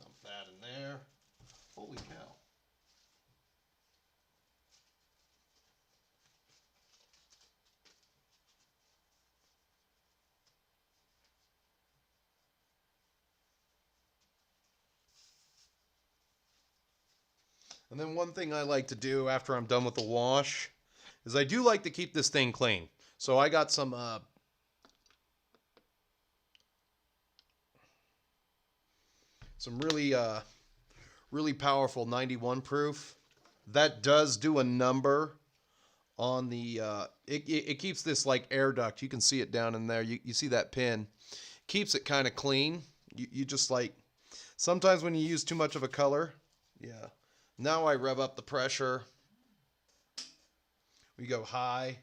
Dump that in there. Holy cow. And then one thing I like to do after I'm done with the wash is I do like to keep this thing clean. So I got some really powerful 91 proof. That does do a number on the it keeps this like air duct. You can see it down in there. You see that pin. Keeps it kind of clean. You just like sometimes when you use too much of a color, yeah. Now I rev up the pressure. We go high.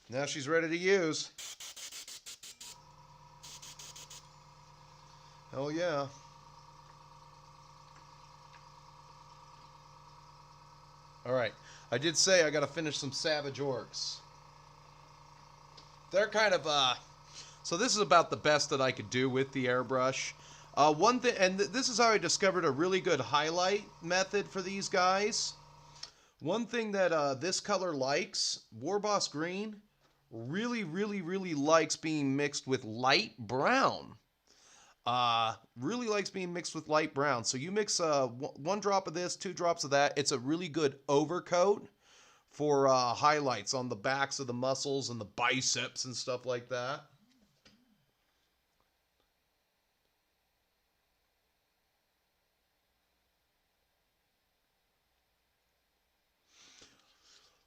Now she's ready to use. Oh yeah. All right. I did say I got to finish some Savage Orcs. They're kind of, so this is about the best that I could do with the airbrush. One thing, and this is how I discovered a really good highlight method for these guys. One thing that this color likes, Warboss Green, really likes being mixed with light brown. Really likes being mixed with light brown. So you mix 1 drop of this, 2 drops of that. It's a really good overcoat for highlights on the backs of the muscles and the biceps and stuff like that.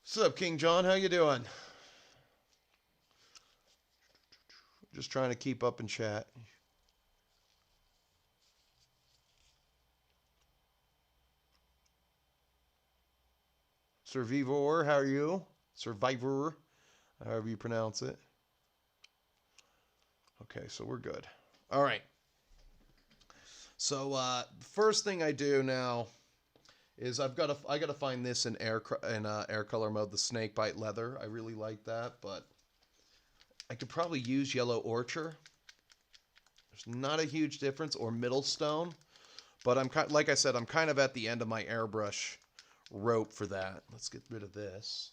What's up, King John? How you doing? Just trying to keep up in chat. Survivor, how are you? Survivor, however you pronounce it. Okay, so we're good. All right. So first thing I do now is I gotta find this in air color mode, the snakebite leather. I really like that, but I could probably use yellow orchard. There's not a huge difference, or middle stone, but like I said, I'm kind of at the end of my airbrush rope for that. Let's get rid of this.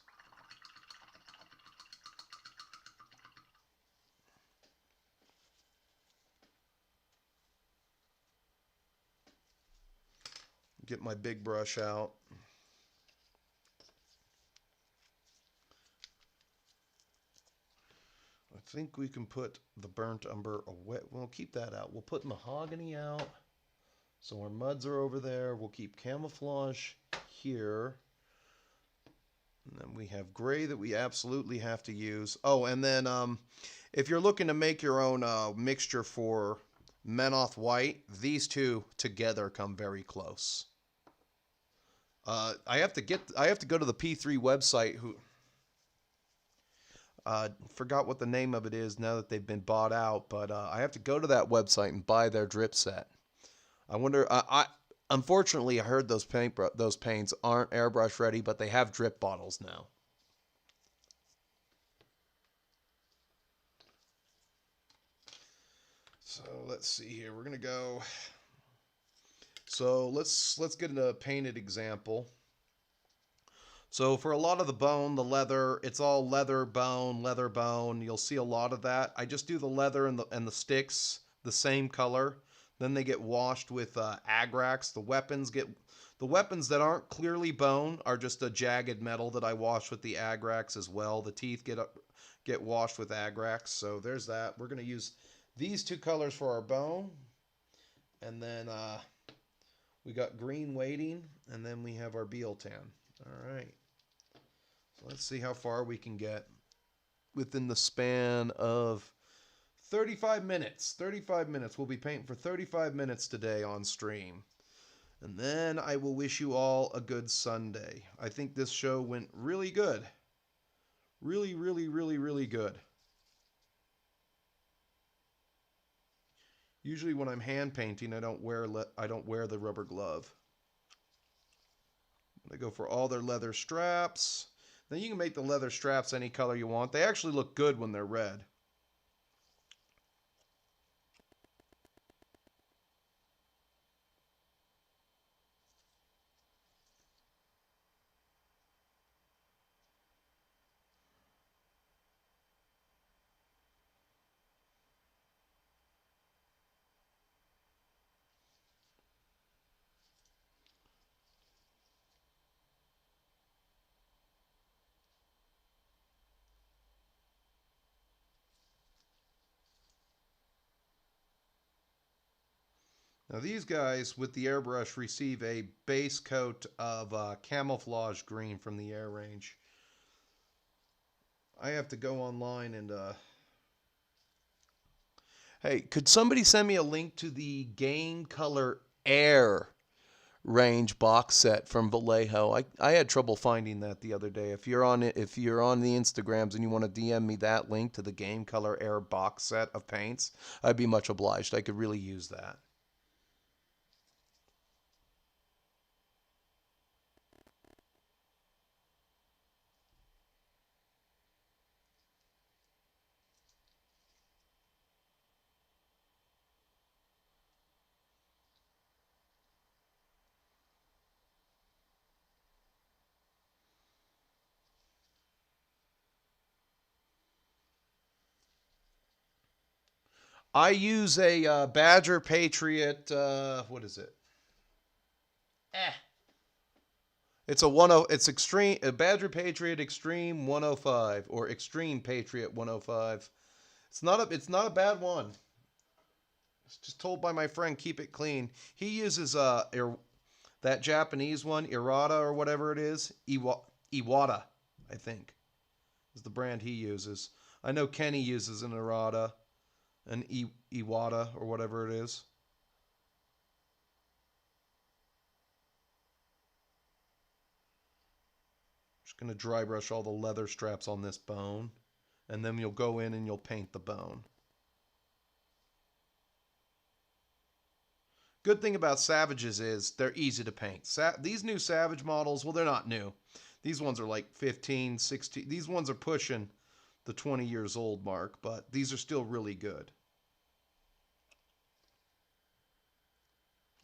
Get my big brush out. I think we can put the burnt umber away. We'll keep that out. We'll put mahogany out. So our muds are over there. We'll keep camouflage here. And then we have gray that we absolutely have to use. Oh, and then if you're looking to make your own mixture for Menoth White, these two together come very close. I have to go to the P3 website. Forgot what the name of it is now that they've been bought out, but I have to go to that website and buy their drip set. I wonder. Unfortunately, I heard those paints aren't airbrush ready, but they have drip bottles now. So let's see here. We're gonna go. So let's get into a painted example. So for a lot of the bone, the leather, it's all leather bone. You'll see a lot of that. I just do the leather and the sticks the same color. Then they get washed with Agrax. The weapons that aren't clearly bone are just a jagged metal that I wash with the Agrax as well. The teeth get washed with Agrax. So there's that. We're going to use these two colors for our bone. And then we got green waiting. And then we have our Bealtan. All right. So let's see how far we can get within the span of 35 minutes. 35 minutes. We'll be painting for 35 minutes today on stream. And then I will wish you all a good Sunday. I think this show went really good. Really, really, really, really good. Usually when I'm hand painting, I don't wear the rubber glove. They go for all their leather straps. Then you can make the leather straps any color you want. They actually look good when they're red. Now these guys with the airbrush receive a base coat of camouflage green from the air range. I have to go online and hey, could somebody send me a link to the Game Color Air range box set from Vallejo? I had trouble finding that the other day. If you're on the Instagrams and you want to DM me that link to the Game Color Air box set of paints, I'd be much obliged. I could really use that. I use a Badger Patriot. What is it? It's It's extreme. A Badger Patriot Extreme 105 or Extreme Patriot 105. It's not a bad one. It's just told by my friend, keep it clean. He uses that Japanese one, Irada or whatever it is. Iwata, I think, is the brand he uses. I know Kenny uses an Irada. An Iwata or whatever it is. Just going to dry brush all the leather straps on this bone. And then you'll go in and you'll paint the bone. Good thing about Savages is they're easy to paint. These new Savage models, well, they're not new. These ones are like 15, 16. These ones are pushing the 20 years old mark, but these are still really good.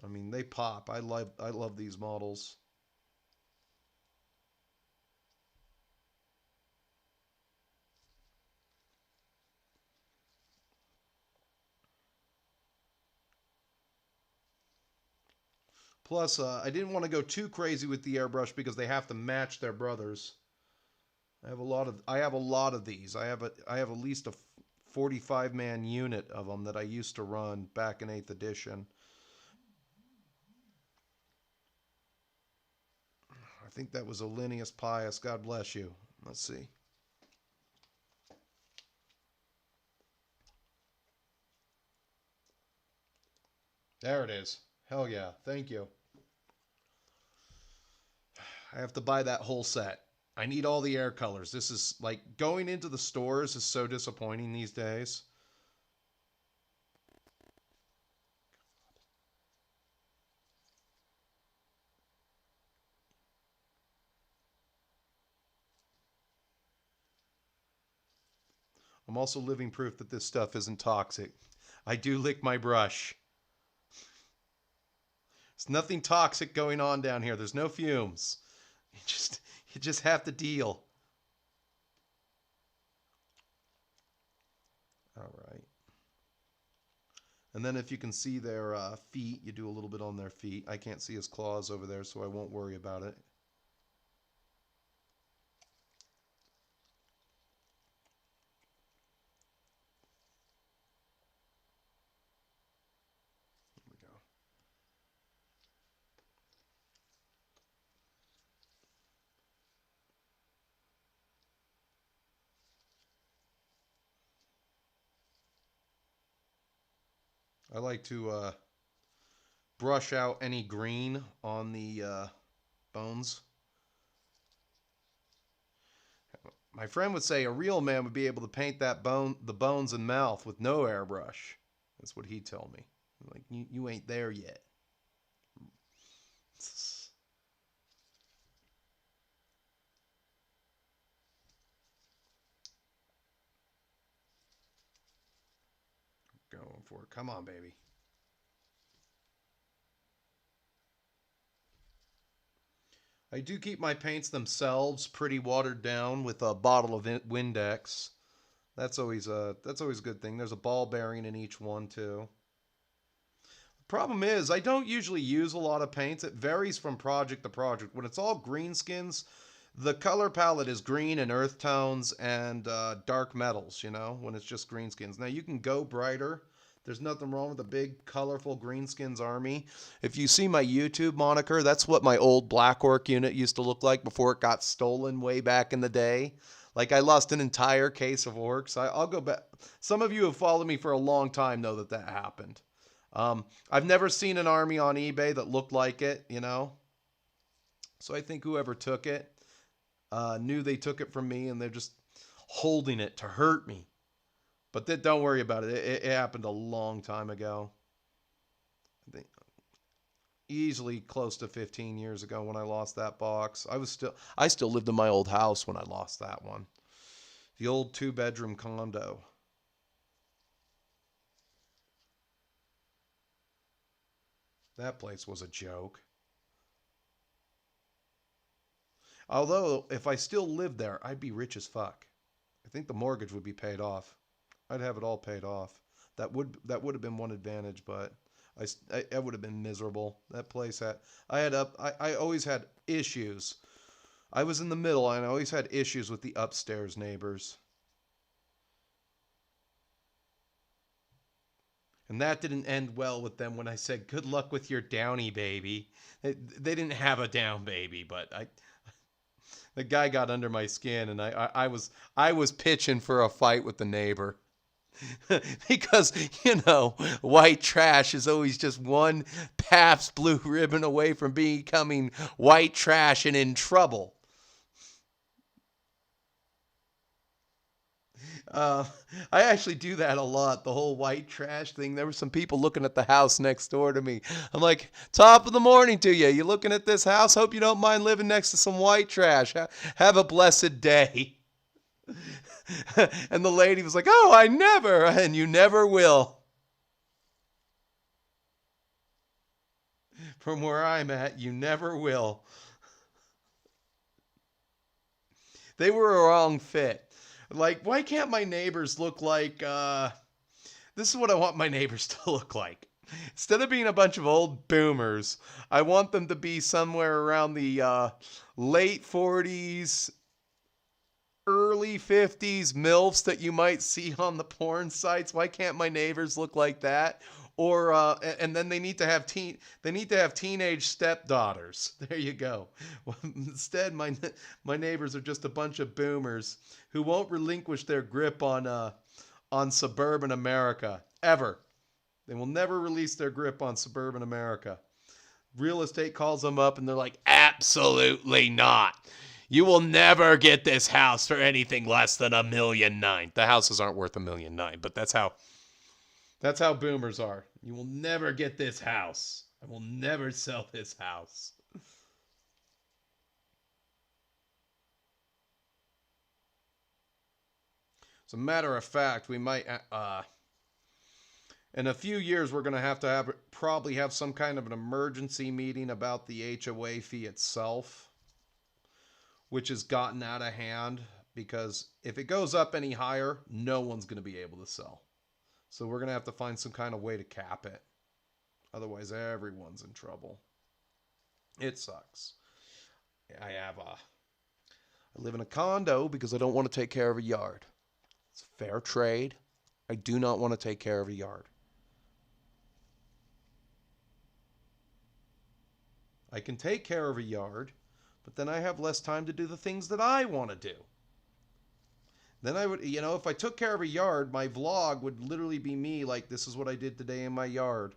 I mean, they pop. I love these models. Plus, I didn't want to go too crazy with the airbrush because they have to match their brothers. I have a lot of these. I have at least a 45-man unit of them that I used to run back in 8th edition. I think that was a Linnaeus Pius. God bless you. Let's see. There it is. Hell yeah. Thank you. I have to buy that whole set. I need all the air colors. This is like going into the stores is so disappointing these days. I'm also living proof that this stuff isn't toxic. I do lick my brush. There's nothing toxic going on down here. There's no fumes. You just have to deal. All right. And then if you can see their feet, you do a little bit on their feet. I can't see his claws over there, so I won't worry about it. I like to brush out any green on the bones. My friend would say a real man would be able to paint the bones and mouth with no airbrush. That's what he'd tell me. Like, you ain't there yet. Going for it. Come on, baby. I do keep my paints themselves pretty watered down with a bottle of Windex. That's always a good thing. There's a ball bearing in each one too. The problem is I don't usually use a lot of paints. It varies from project to project. When it's all greenskins, the color palette is green and earth tones and dark metals, you know, when it's just greenskins. Now, you can go brighter. There's nothing wrong with a big, colorful greenskins army. If you see my YouTube moniker, that's what my old Black Orc unit used to look like before it got stolen way back in the day. Like, I lost an entire case of Orcs. I'll go back. Some of you who have followed me for a long time know that that happened. I've never seen an army on eBay that looked like it, you know. So I think whoever took it knew they took it from me, and they're just holding it to hurt me. But don't worry about it. It happened a long time ago. I think easily close to 15 years ago when I lost that box. I still lived in my old house when I lost that one. The old 2-bedroom condo. That place was a joke. Although, if I still lived there, I'd be rich as fuck. I think the mortgage would be paid off. I'd have it all paid off. That would have been one advantage, but I would have been miserable. That place I always had issues. I was in the middle, and I always had issues with the upstairs neighbors. And that didn't end well with them when I said, "Good luck with your downy baby." They didn't have a down baby, but the guy got under my skin, and I was pitching for a fight with the neighbor. Because, you know, white trash is always just one Pabst Blue Ribbon away from becoming white trash and in trouble. I actually do that a lot, the whole white trash thing. There were some people looking at the house next door to me. I'm like, top of the morning to you. You looking at this house? Hope you don't mind living next to some white trash. Have a blessed day. And the lady was like, "Oh, I never," and you never will. From where I'm at, you never will. They were a wrong fit. Like, why can't my neighbors look like, this is what I want my neighbors to look like. Instead of being a bunch of old boomers, I want them to be somewhere around the late 40s, early 50s MILFs that you might see on the porn sites. Why can't my neighbors look like that? Or and then they need to have teenage stepdaughters. There you go. Well, instead, my neighbors are just a bunch of boomers who won't relinquish their grip on suburban America ever. They will never release their grip on suburban America. Real estate calls them up and they're like, absolutely not. You will never get this house for anything less than $1.9 million. The houses aren't worth $1.9 million, but that's how boomers are. You will never get this house. I will never sell this house. As a matter of fact, we might in a few years, we're going to probably have some kind of an emergency meeting about the HOA fee itself, which has gotten out of hand, because if it goes up any higher, no one's going to be able to sell. So we're going to have to find some kind of way to cap it. Otherwise, everyone's in trouble. It sucks. I live in a condo because I don't want to take care of a yard. It's fair trade. I do not want to take care of a yard. I can take care of a yard, but then I have less time to do the things that I want to do. Then I would, if I took care of a yard, my vlog would literally be me like, this is what I did today in my yard.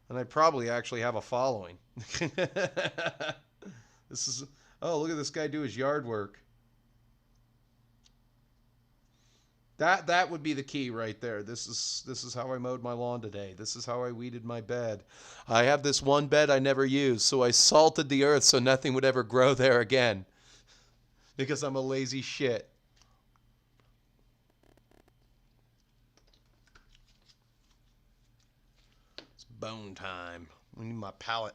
And I'd probably actually have a following. Oh, look at this guy do his yard work. That would be the key right there. This is how I mowed my lawn today. This is how I weeded my bed. I have this one bed I never used, so I salted the earth so nothing would ever grow there again. Because I'm a lazy shit. It's bone time. I need my palette.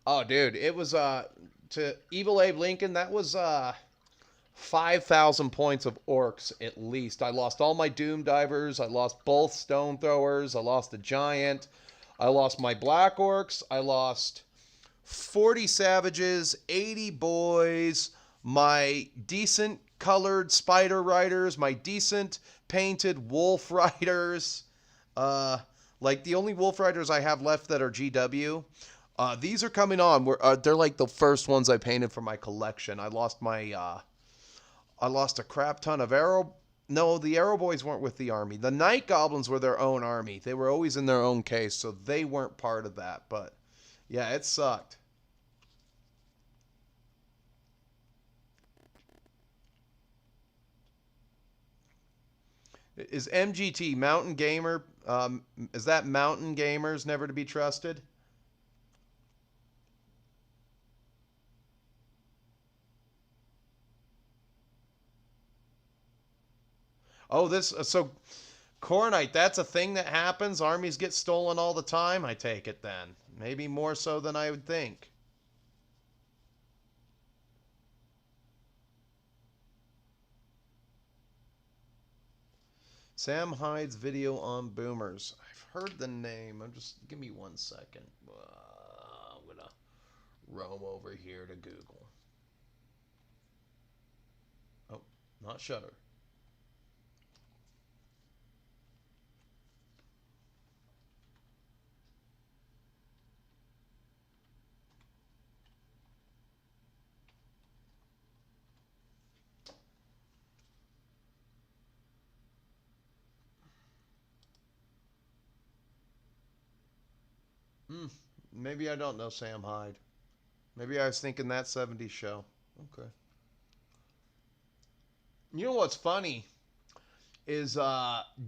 Oh, dude, it was to Evil Abe Lincoln. That was 5,000 points of orcs at least. I lost all my doom divers. I lost both stone throwers. I lost a giant. I lost my black orcs. I lost 40 savages, 80 boys, my decent colored spider riders, my decent painted wolf riders. Like the only wolf riders I have left that are GW. These are coming on. They're like the first ones I painted for my collection. I lost a crap ton of arrow. No, the arrow boys weren't with the army. The night goblins were their own army. They were always in their own case, so they weren't part of that. But yeah, it sucked. Is MGT Mountain Gamer? Is that Mountain Gamers Never to Be Trusted? Oh, so Cornite, that's a thing that happens? Armies get stolen all the time, I take it then. Maybe more so than I would think. Sam Hyde's video on boomers. I've heard the name. Give me 1 second. I'm going to roam over here to Google. Oh, not Shutter. Maybe I don't know Sam Hyde. Maybe I was thinking that 70s show. Okay. You know what's funny is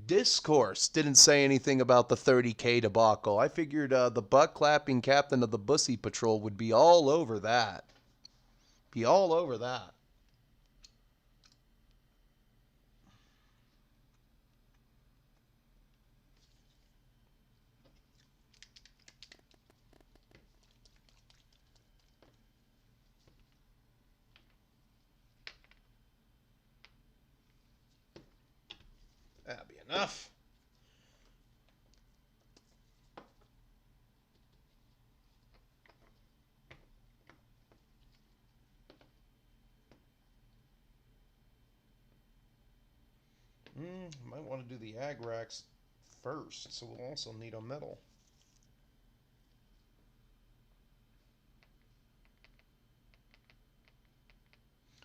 Discourse didn't say anything about the 30K debacle. I figured the butt-clapping captain of the Bussy Patrol would be all over that. Be all over that. That'll be enough. Might want to do the ag racks first, so we'll also need a metal.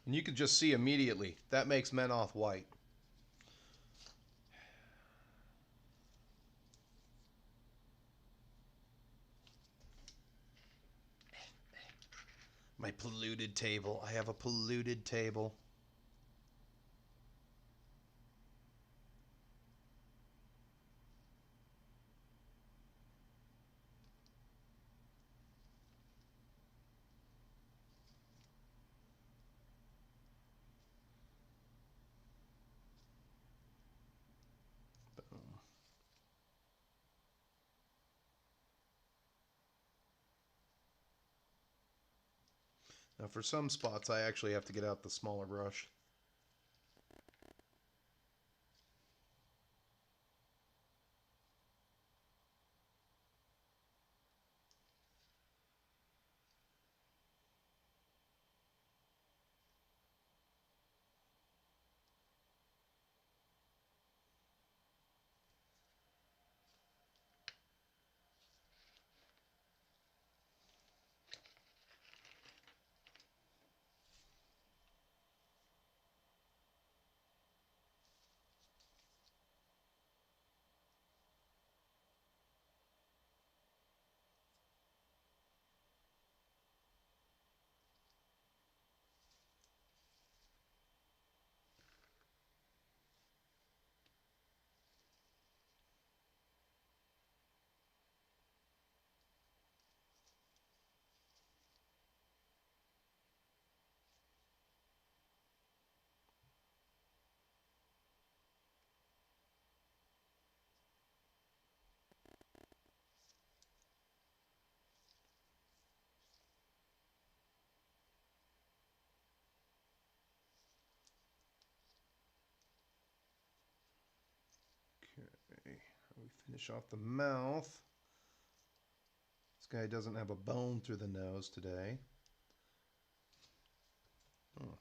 And you can just see immediately, that makes Menoth white. My polluted table. I have a polluted table. Now for some spots I actually have to get out the smaller brush. Okay, we finish off the mouth. This guy doesn't have a bone through the nose today. Oh.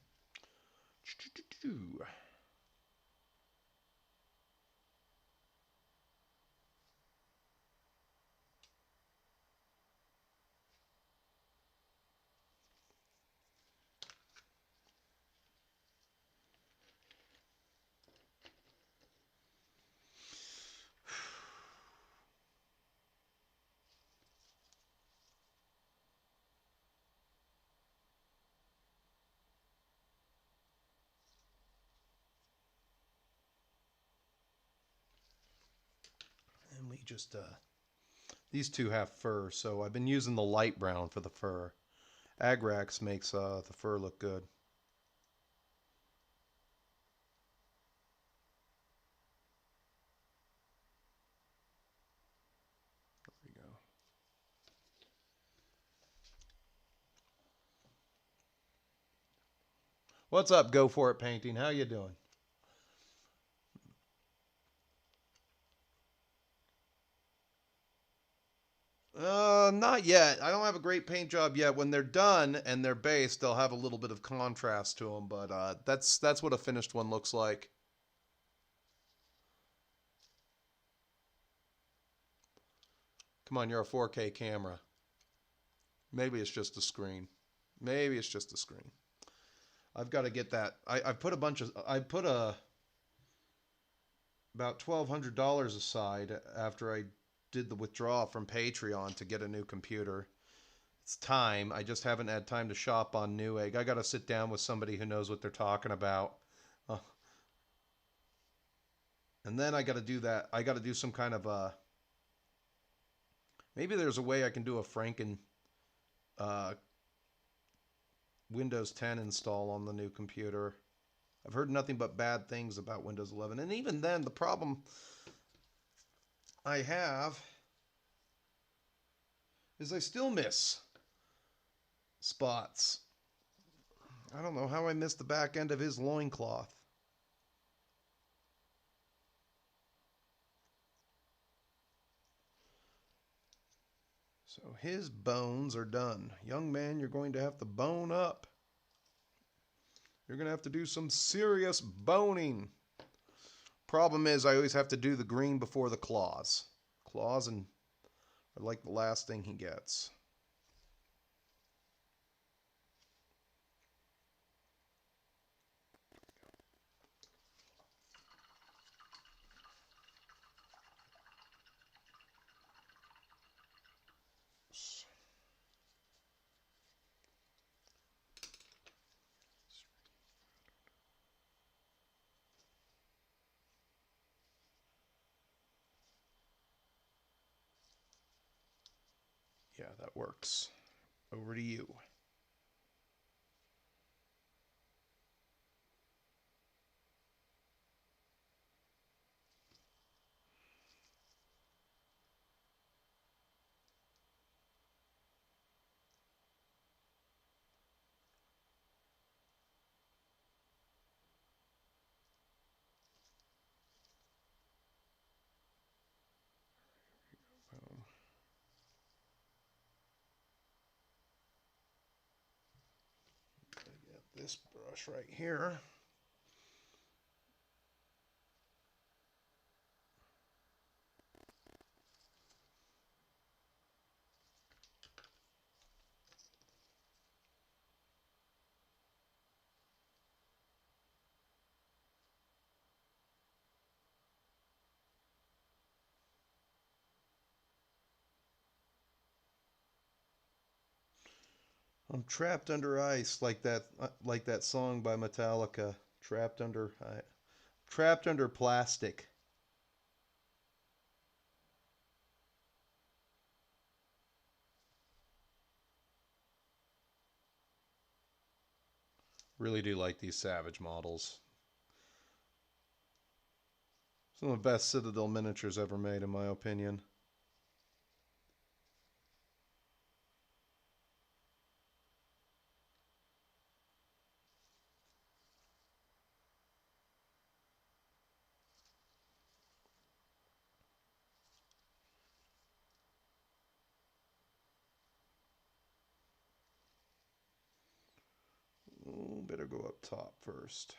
And we just, these two have fur, so I've been using the light brown for the fur. Agrax makes the fur look good. There we go. What's up, Go For It Painting? How you doing? Not yet. I don't have a great paint job yet. When they're done and they're based, they'll have a little bit of contrast to them, but that's what a finished one looks like. Come on, you're a 4K camera. Maybe it's just a screen. Maybe it's just a screen. I've got to get that. I put a bunch of. I put about $1,200 aside after I did the withdrawal from Patreon to get a new computer. It's time. I just haven't had time to shop on Newegg. I got to sit down with somebody who knows what they're talking about. And then I got to do that. I got to do some kind of maybe there's a way I can do a Franken Windows 10 install on the new computer. I've heard nothing but bad things about Windows 11. And even then, the problem I have is I still miss spots. I don't know how I missed the back end of his loincloth. So his bones are done. Young man, you're going to have to bone up. You're going to have to do some serious boning. Problem is, I always have to do the green before the claws. Claws are like the last thing he gets. Yeah, that works. Over to you. Boom. Get this brush right here. I'm trapped under ice, like that song by Metallica. Trapped under plastic. Really do like these Savage models. Some of the best Citadel miniatures ever made, in my opinion. Oh, better go up top first.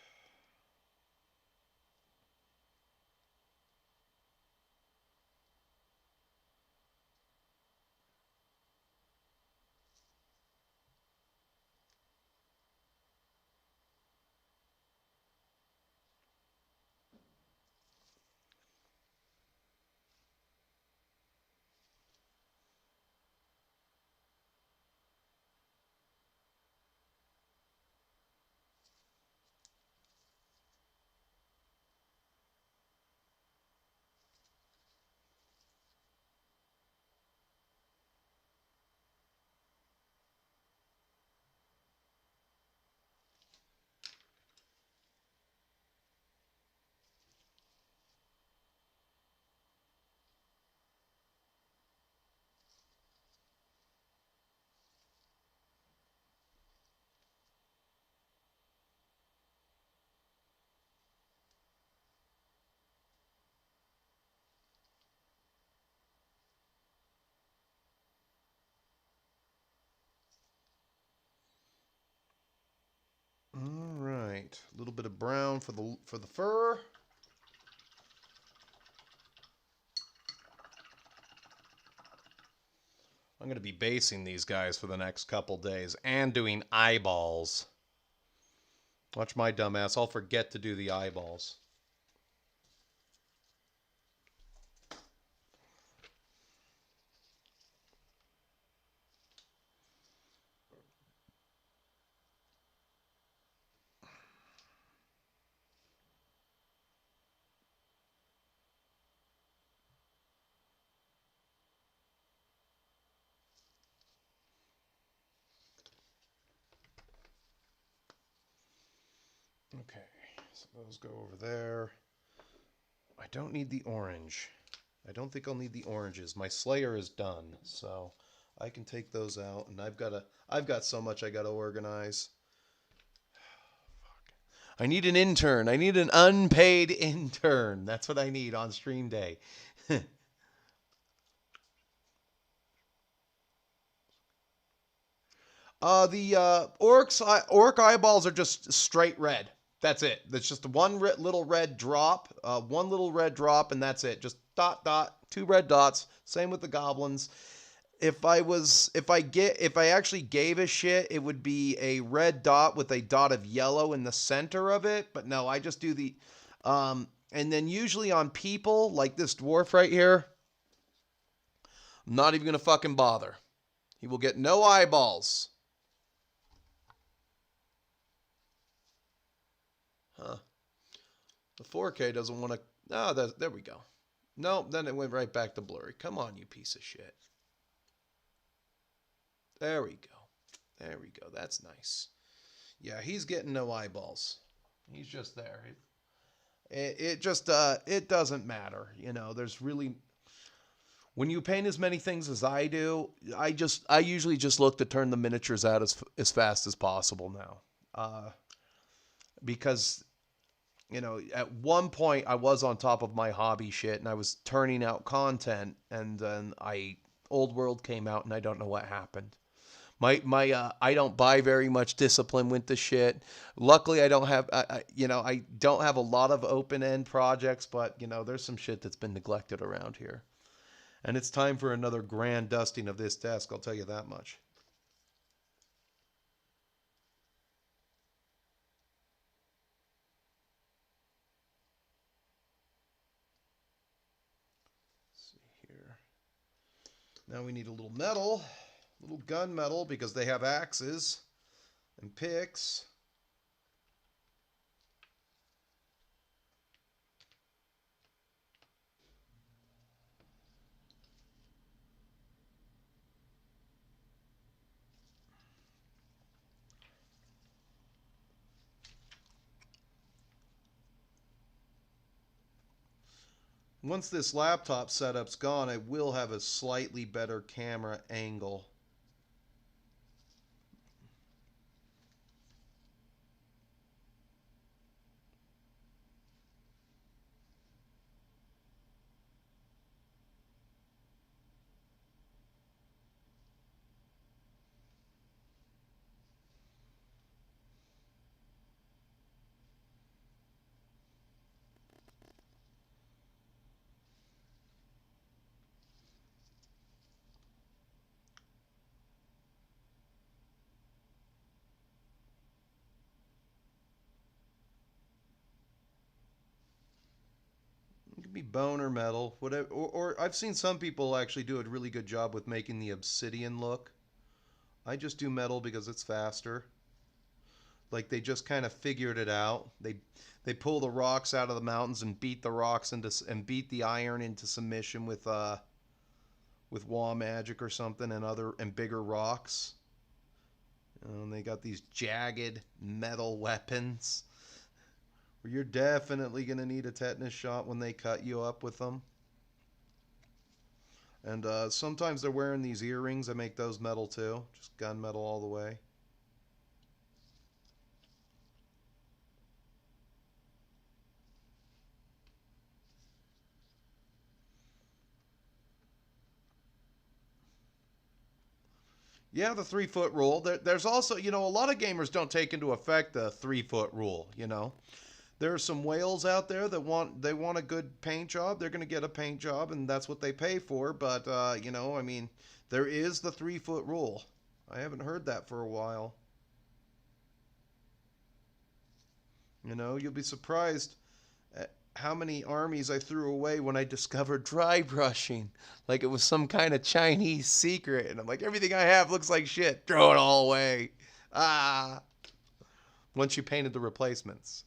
All right, a little bit of brown for the fur. I'm going to be basing these guys for the next couple days and doing eyeballs. Watch my dumbass. I'll forget to do the eyeballs. Okay, so those go over there. I don't need the orange. I don't think I'll need the oranges. My Slayer is done, so I can take those out. And I've got so much I gotta organize. Fuck. I need an intern. I need an unpaid intern. That's what I need on stream day. Orc eyeballs are just straight red. That's it. That's just one little red drop, one little red drop, and that's it. Just dot dot, two red dots. Same with the goblins. If I actually gave a shit, it would be a red dot with a dot of yellow in the center of it. But no, I just do the, and then usually on people like this dwarf right here, I'm not even gonna fucking bother. He will get no eyeballs. Huh. The 4K doesn't want to... Oh, there we go. No, then it went right back to blurry. Come on, you piece of shit. There we go. There we go. That's nice. Yeah, he's getting no eyeballs. He's just there. It doesn't matter. You know, there's really... When you paint as many things as I do, I usually just look to turn the miniatures out as fast as possible now. Because, you know, at one point I was on top of my hobby shit and I was turning out content, and then Old World came out and I don't know what happened. I don't buy very much discipline with the shit. Luckily, I don't have I don't have a lot of open end projects, but you know, there's some shit that's been neglected around here. And it's time for another grand dusting of this desk, I'll tell you that much. Let's see here. Now we need a little metal, a little gun metal, because they have axes and picks. Once this laptop setup's gone, I will have a slightly better camera angle. It could be bone or metal, whatever. Or I've seen some people actually do a really good job with making the obsidian look. I just do metal because it's faster. Like they just kind of figured it out. They pull the rocks out of the mountains and beat the rocks and beat the iron into submission with wall magic or something, and bigger rocks. And they got these jagged metal weapons where you're definitely going to need a tetanus shot when they cut you up with them. And sometimes they're wearing these earrings. I make those metal too. Just gunmetal all the way. Yeah, the 3-foot rule. There's also, you know, a lot of gamers don't take into effect the 3-foot rule, you know. There are some whales out there that want a good paint job. They're going to get a paint job, and that's what they pay for. But, you know, I mean, there is the 3-foot rule. I haven't heard that for a while. You know, you'll be surprised at how many armies I threw away when I discovered dry brushing. Like it was some kind of Chinese secret. And I'm like, everything I have looks like shit. Throw it all away. Ah. Once you painted the replacements.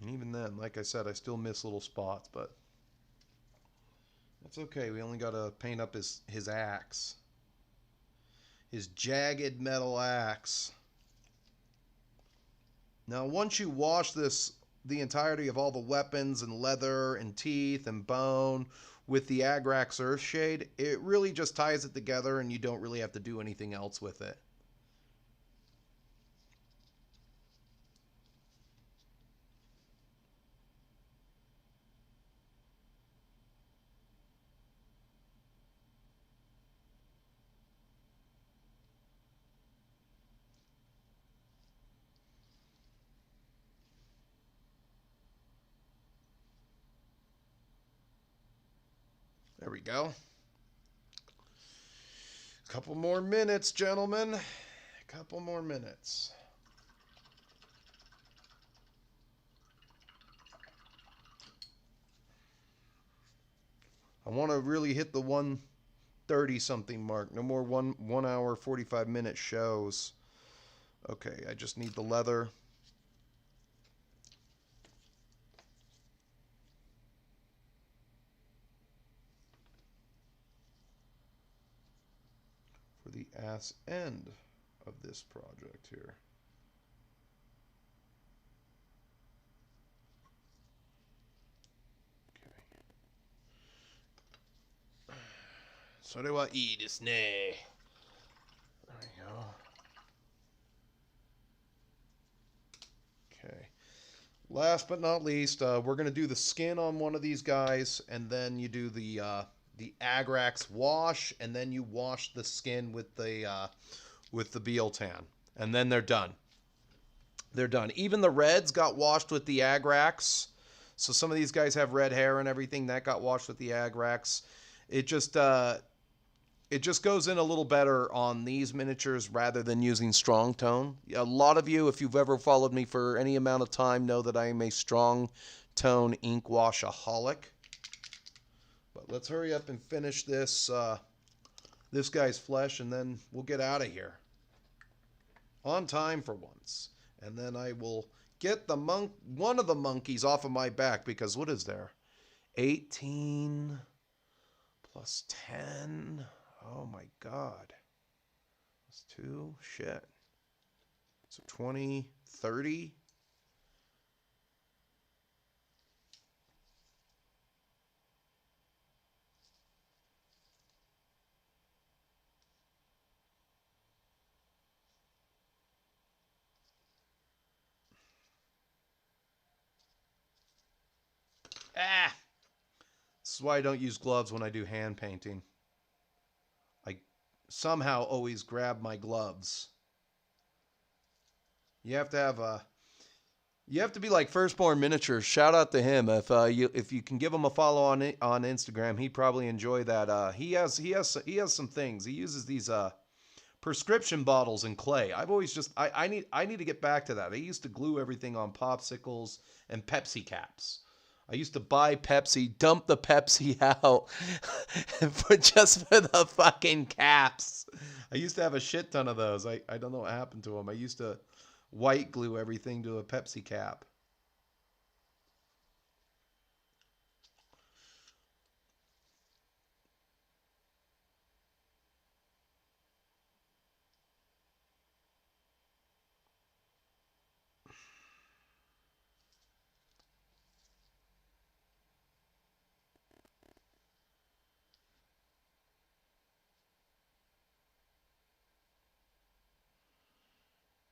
And even then, like I said, I still miss little spots, but that's okay. We only got to paint up his axe. His jagged metal axe. Now, once you wash the entirety of all the weapons and leather and teeth and bone with the Agrax Earthshade, it really just ties it together and you don't really have to do anything else with it. There we go. Couple more minutes, gentlemen. A couple more minutes. I want to really hit the 1:30 something mark. No more 1 hour 45-minute shows. Okay, I just need the leather. For the ass end of this project here. Okay. それはいいですね. There we go. Okay. Last but not least, we're going to do the skin on one of these guys, and then you do the Agrax wash, and then you wash the skin with the Bealtan, and then they're done. They're done. Even the reds got washed with the Agrax. So some of these guys have red hair and everything that got washed with the Agrax. It just goes in a little better on these miniatures rather than using strong tone. A lot of you, if you've ever followed me for any amount of time, know that I am a strong tone ink washaholic. But let's hurry up and finish this this guy's flesh, and then we'll get out of here. On time for once. And then I will get the one of the monkeys off of my back, because what is there? 18 plus 10. Oh my god. That's 2. Shit. So 20, 30. Ah! This is why I don't use gloves when I do hand painting. I somehow always grab my gloves. You have to have you have to be like Firstborn Miniatures. Shout out to him. If you can give him a follow on Instagram, he'd probably enjoy that. He has some things. He uses these prescription bottles in clay. I've always just I need to get back to that. I used to glue everything on popsicles and Pepsi caps. I used to buy Pepsi, dump the Pepsi out just for the fucking caps. I used to have a shit ton of those. I don't know what happened to them. I used to white glue everything to a Pepsi cap.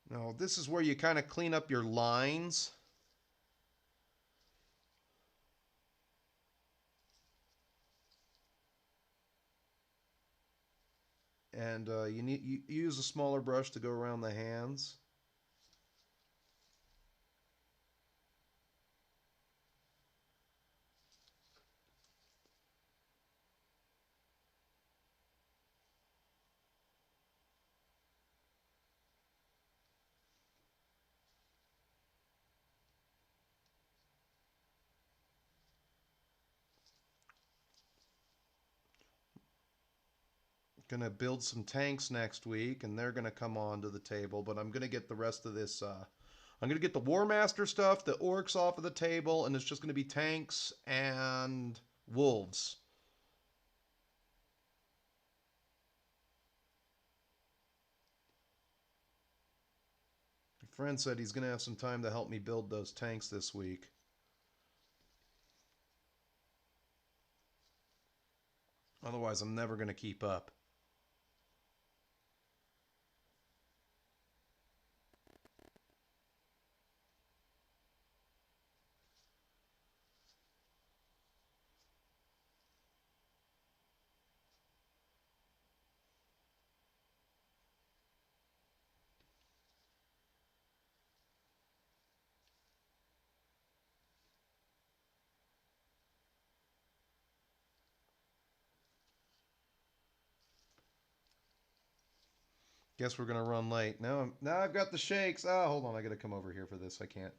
Now, this is where you kind of clean up your lines. And you use a smaller brush to go around the hands. Gonna build some tanks next week, and they're gonna come onto the table. But I'm gonna get the rest of this. I'm gonna get the War Master stuff, the Orcs off of the table, and it's just gonna be tanks and wolves. My friend said he's gonna have some time to help me build those tanks this week. Otherwise, I'm never gonna keep up. Guess we're gonna run late. Now I've got the shakes. Oh, hold on, I gotta come over here for this. I can't.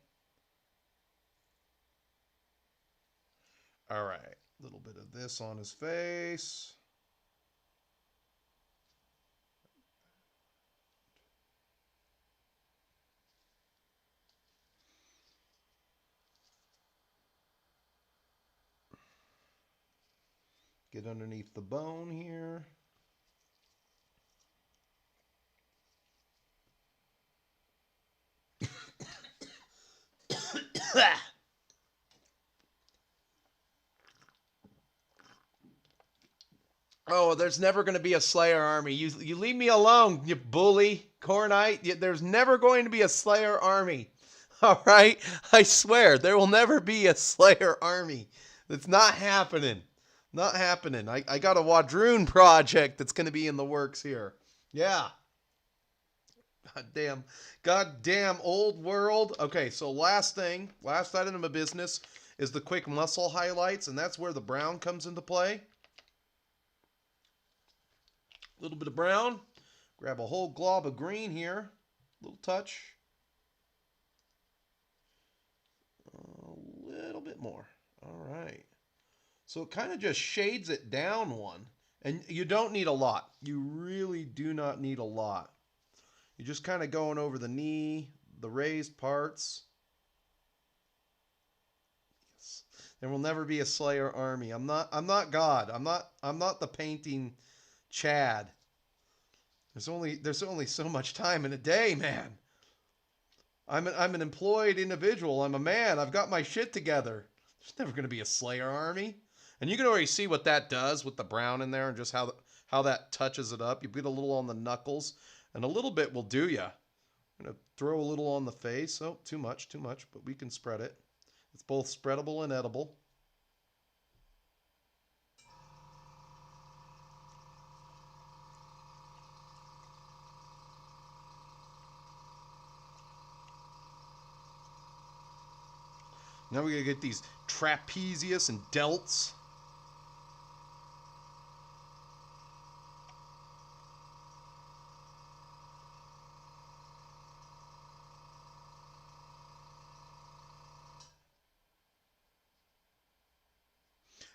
All right, a little bit of this on his face. Get underneath the bone here. Oh, there's never going to be a Slayer army. You leave me alone, you bully, Cornite. There's never going to be a Slayer army. All right? I swear, there will never be a Slayer army. That's not happening. Not happening. I got a Wadroon project that's going to be in the works here. Yeah. Goddamn old world. Okay, so last item of business is the quick muscle highlights, and that's where the brown comes into play. A little bit of brown. Grab a whole glob of green here. A little touch. A little bit more. All right. So it kind of just shades it down one. And you don't need a lot. You really do not need a lot. You're just kind of going over the knee, the raised parts. Yes. There will never be a Slayer army. I'm not God. I'm not the painting Chad. There's only so much time in a day, man. I'm an employed individual. I'm a man. I've got my shit together. There's never going to be a Slayer army. And you can already see what that does with the brown in there and just how that touches it up. You put a little on the knuckles, and a little bit will do ya. I'm going to throw a little on the face. Oh, too much, but we can spread it. It's both spreadable and edible. Now we're going to get these trapezius and delts.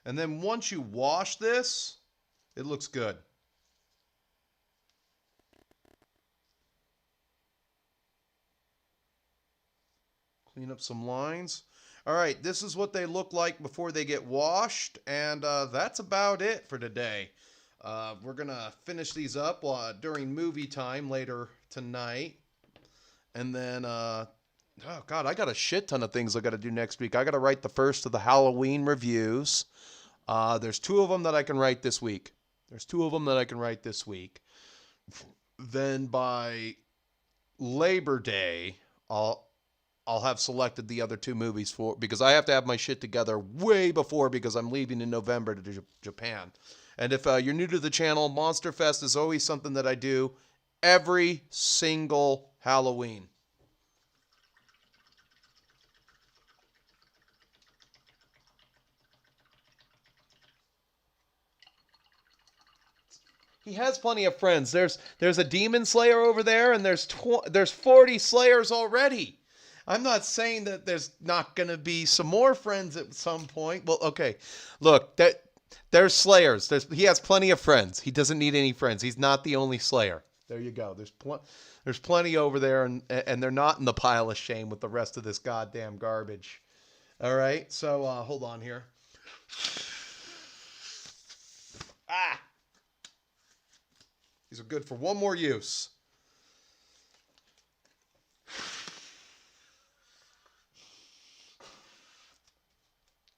And then once you wash this, it looks good. Clean up some lines. All right, this is what they look like before they get washed, and that's about it for today. We're going to finish these up during movie time later tonight. And then, oh, God, I got a shit ton of things I got to do next week. I got to write the first of the Halloween reviews. There's 2 of them that I can write this week. Then by Labor Day, I'll have selected the other 2 movies because I have to have my shit together way before because I'm leaving in November to Japan. And if you're new to the channel, Monster Fest is always something that I do every single Halloween. He has plenty of friends. There's a demon slayer over there, and there's 40 slayers already. I'm not saying that there's not going to be some more friends at some point. Well, okay. Look, there's slayers. He has plenty of friends. He doesn't need any friends. He's not the only slayer. There you go. There's plenty over there, and they're not in the pile of shame with the rest of this goddamn garbage. All right? So, hold on here. Ah! These are good for one more use.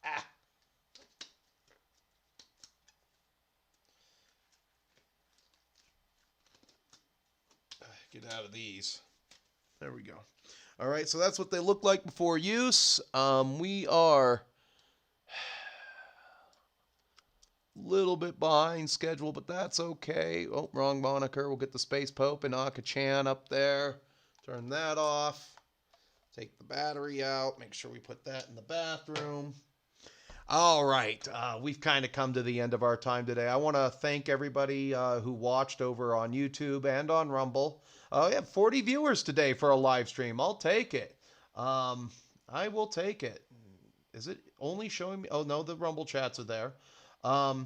Ah. Get out of these. There we go. All right, so that's what they look like before use. We are little bit behind schedule, but that's okay. Oh, wrong moniker. We'll get the Space Pope and Aka-chan up there. Turn that off. Take the battery out. Make sure we put that in the bathroom. All right, we've kind of come to the end of our time today. I want to thank everybody who watched over on YouTube and on Rumble. We have 40 viewers today for a live stream. I'll take it. I will take it. Is it only showing me? Oh, no, the Rumble chats are there. How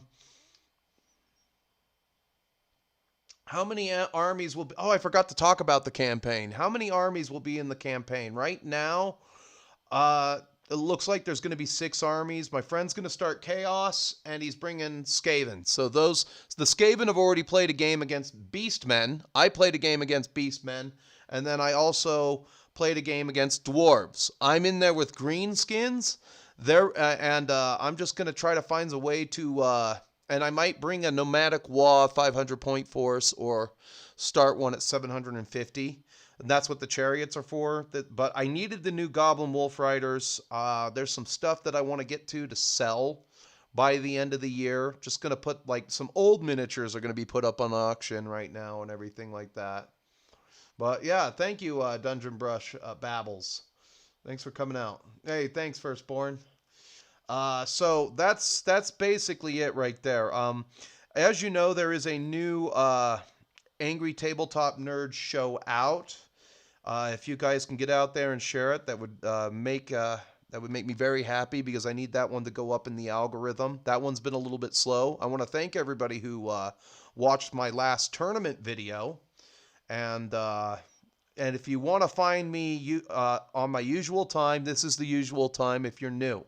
many armies will be? Oh, I forgot to talk about the campaign. How many armies will be in the campaign? Right now, it looks like there's going to be 6 armies. My friend's going to start Chaos, and he's bringing Skaven. So the Skaven have already played a game against Beastmen. I played a game against Beastmen, and then I also played a game against Dwarves. I'm in there with Greenskins. I'm just going to try to find a way to... and I might bring a nomadic WA 500 point force or start one at 750. And that's what the chariots are for. But I needed the new Goblin Wolf Riders. There's some stuff that I want to get to sell by the end of the year. Just going to put, like, some old miniatures are going to be put up on auction right now and everything like that. But yeah, thank you, Dungeon Brush Babbles. Thanks for coming out. Hey, thanks, Firstborn. So that's basically it right there. As you know, there is a new Angry Tabletop Nerd show out. If you guys can get out there and share it, that would make me very happy, because I need that one to go up in the algorithm. That one's been a little bit slow. I want to thank everybody who watched my last tournament video, and if you want to find me on my usual time, this is the usual time if you're new.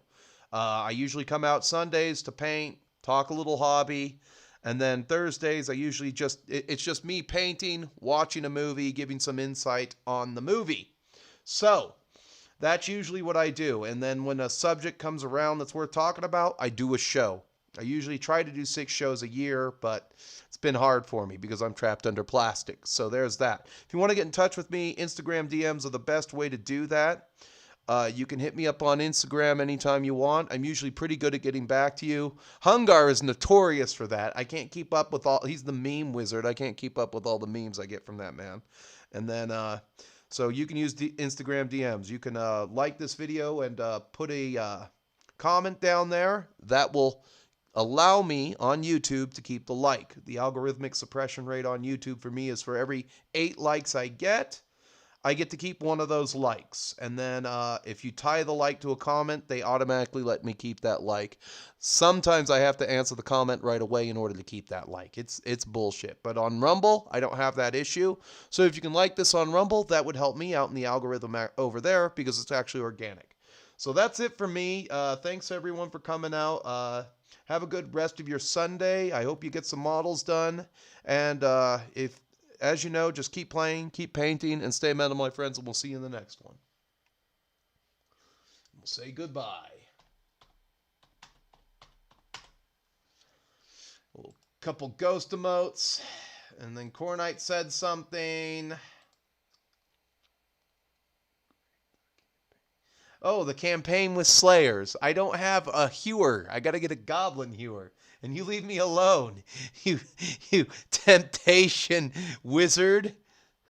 I usually come out Sundays to paint, talk a little hobby, and then Thursdays I usually it's just me painting, watching a movie, giving some insight on the movie. So that's usually what I do. And then when a subject comes around that's worth talking about, I do a show. I usually try to do 6 shows a year, but it's been hard for me because I'm trapped under plastic. So there's that. If you want to get in touch with me, Instagram DMs are the best way to do that. You can hit me up on Instagram anytime you want. I'm usually pretty good at getting back to you. Hungar is notorious for that. I can't keep up with he's the meme wizard. I can't keep up with all the memes I get from that man. And then, so you can use Instagram DMs. You can like this video and put a comment down there. That will allow me on YouTube to keep the like. The algorithmic suppression rate on YouTube for me is for every 8 likes I get to keep one of those likes. And then if you tie the like to a comment, they automatically let me keep that like. Sometimes I have to answer the comment right away in order to keep that like. It's bullshit. But on Rumble, I don't have that issue. So if you can like this on Rumble, that would help me out in the algorithm over there, because it's actually organic. So that's it for me. Thanks everyone for coming out. Have a good rest of your Sunday. I hope you get some models done. And as you know, just keep playing, keep painting, and stay metal, my friends, and we'll see you in the next one. We'll say goodbye. A couple ghost emotes, and then Cornite said something. Oh, the campaign with Slayers. I don't have a hewer. I got to get a goblin hewer. And you leave me alone, you temptation wizard.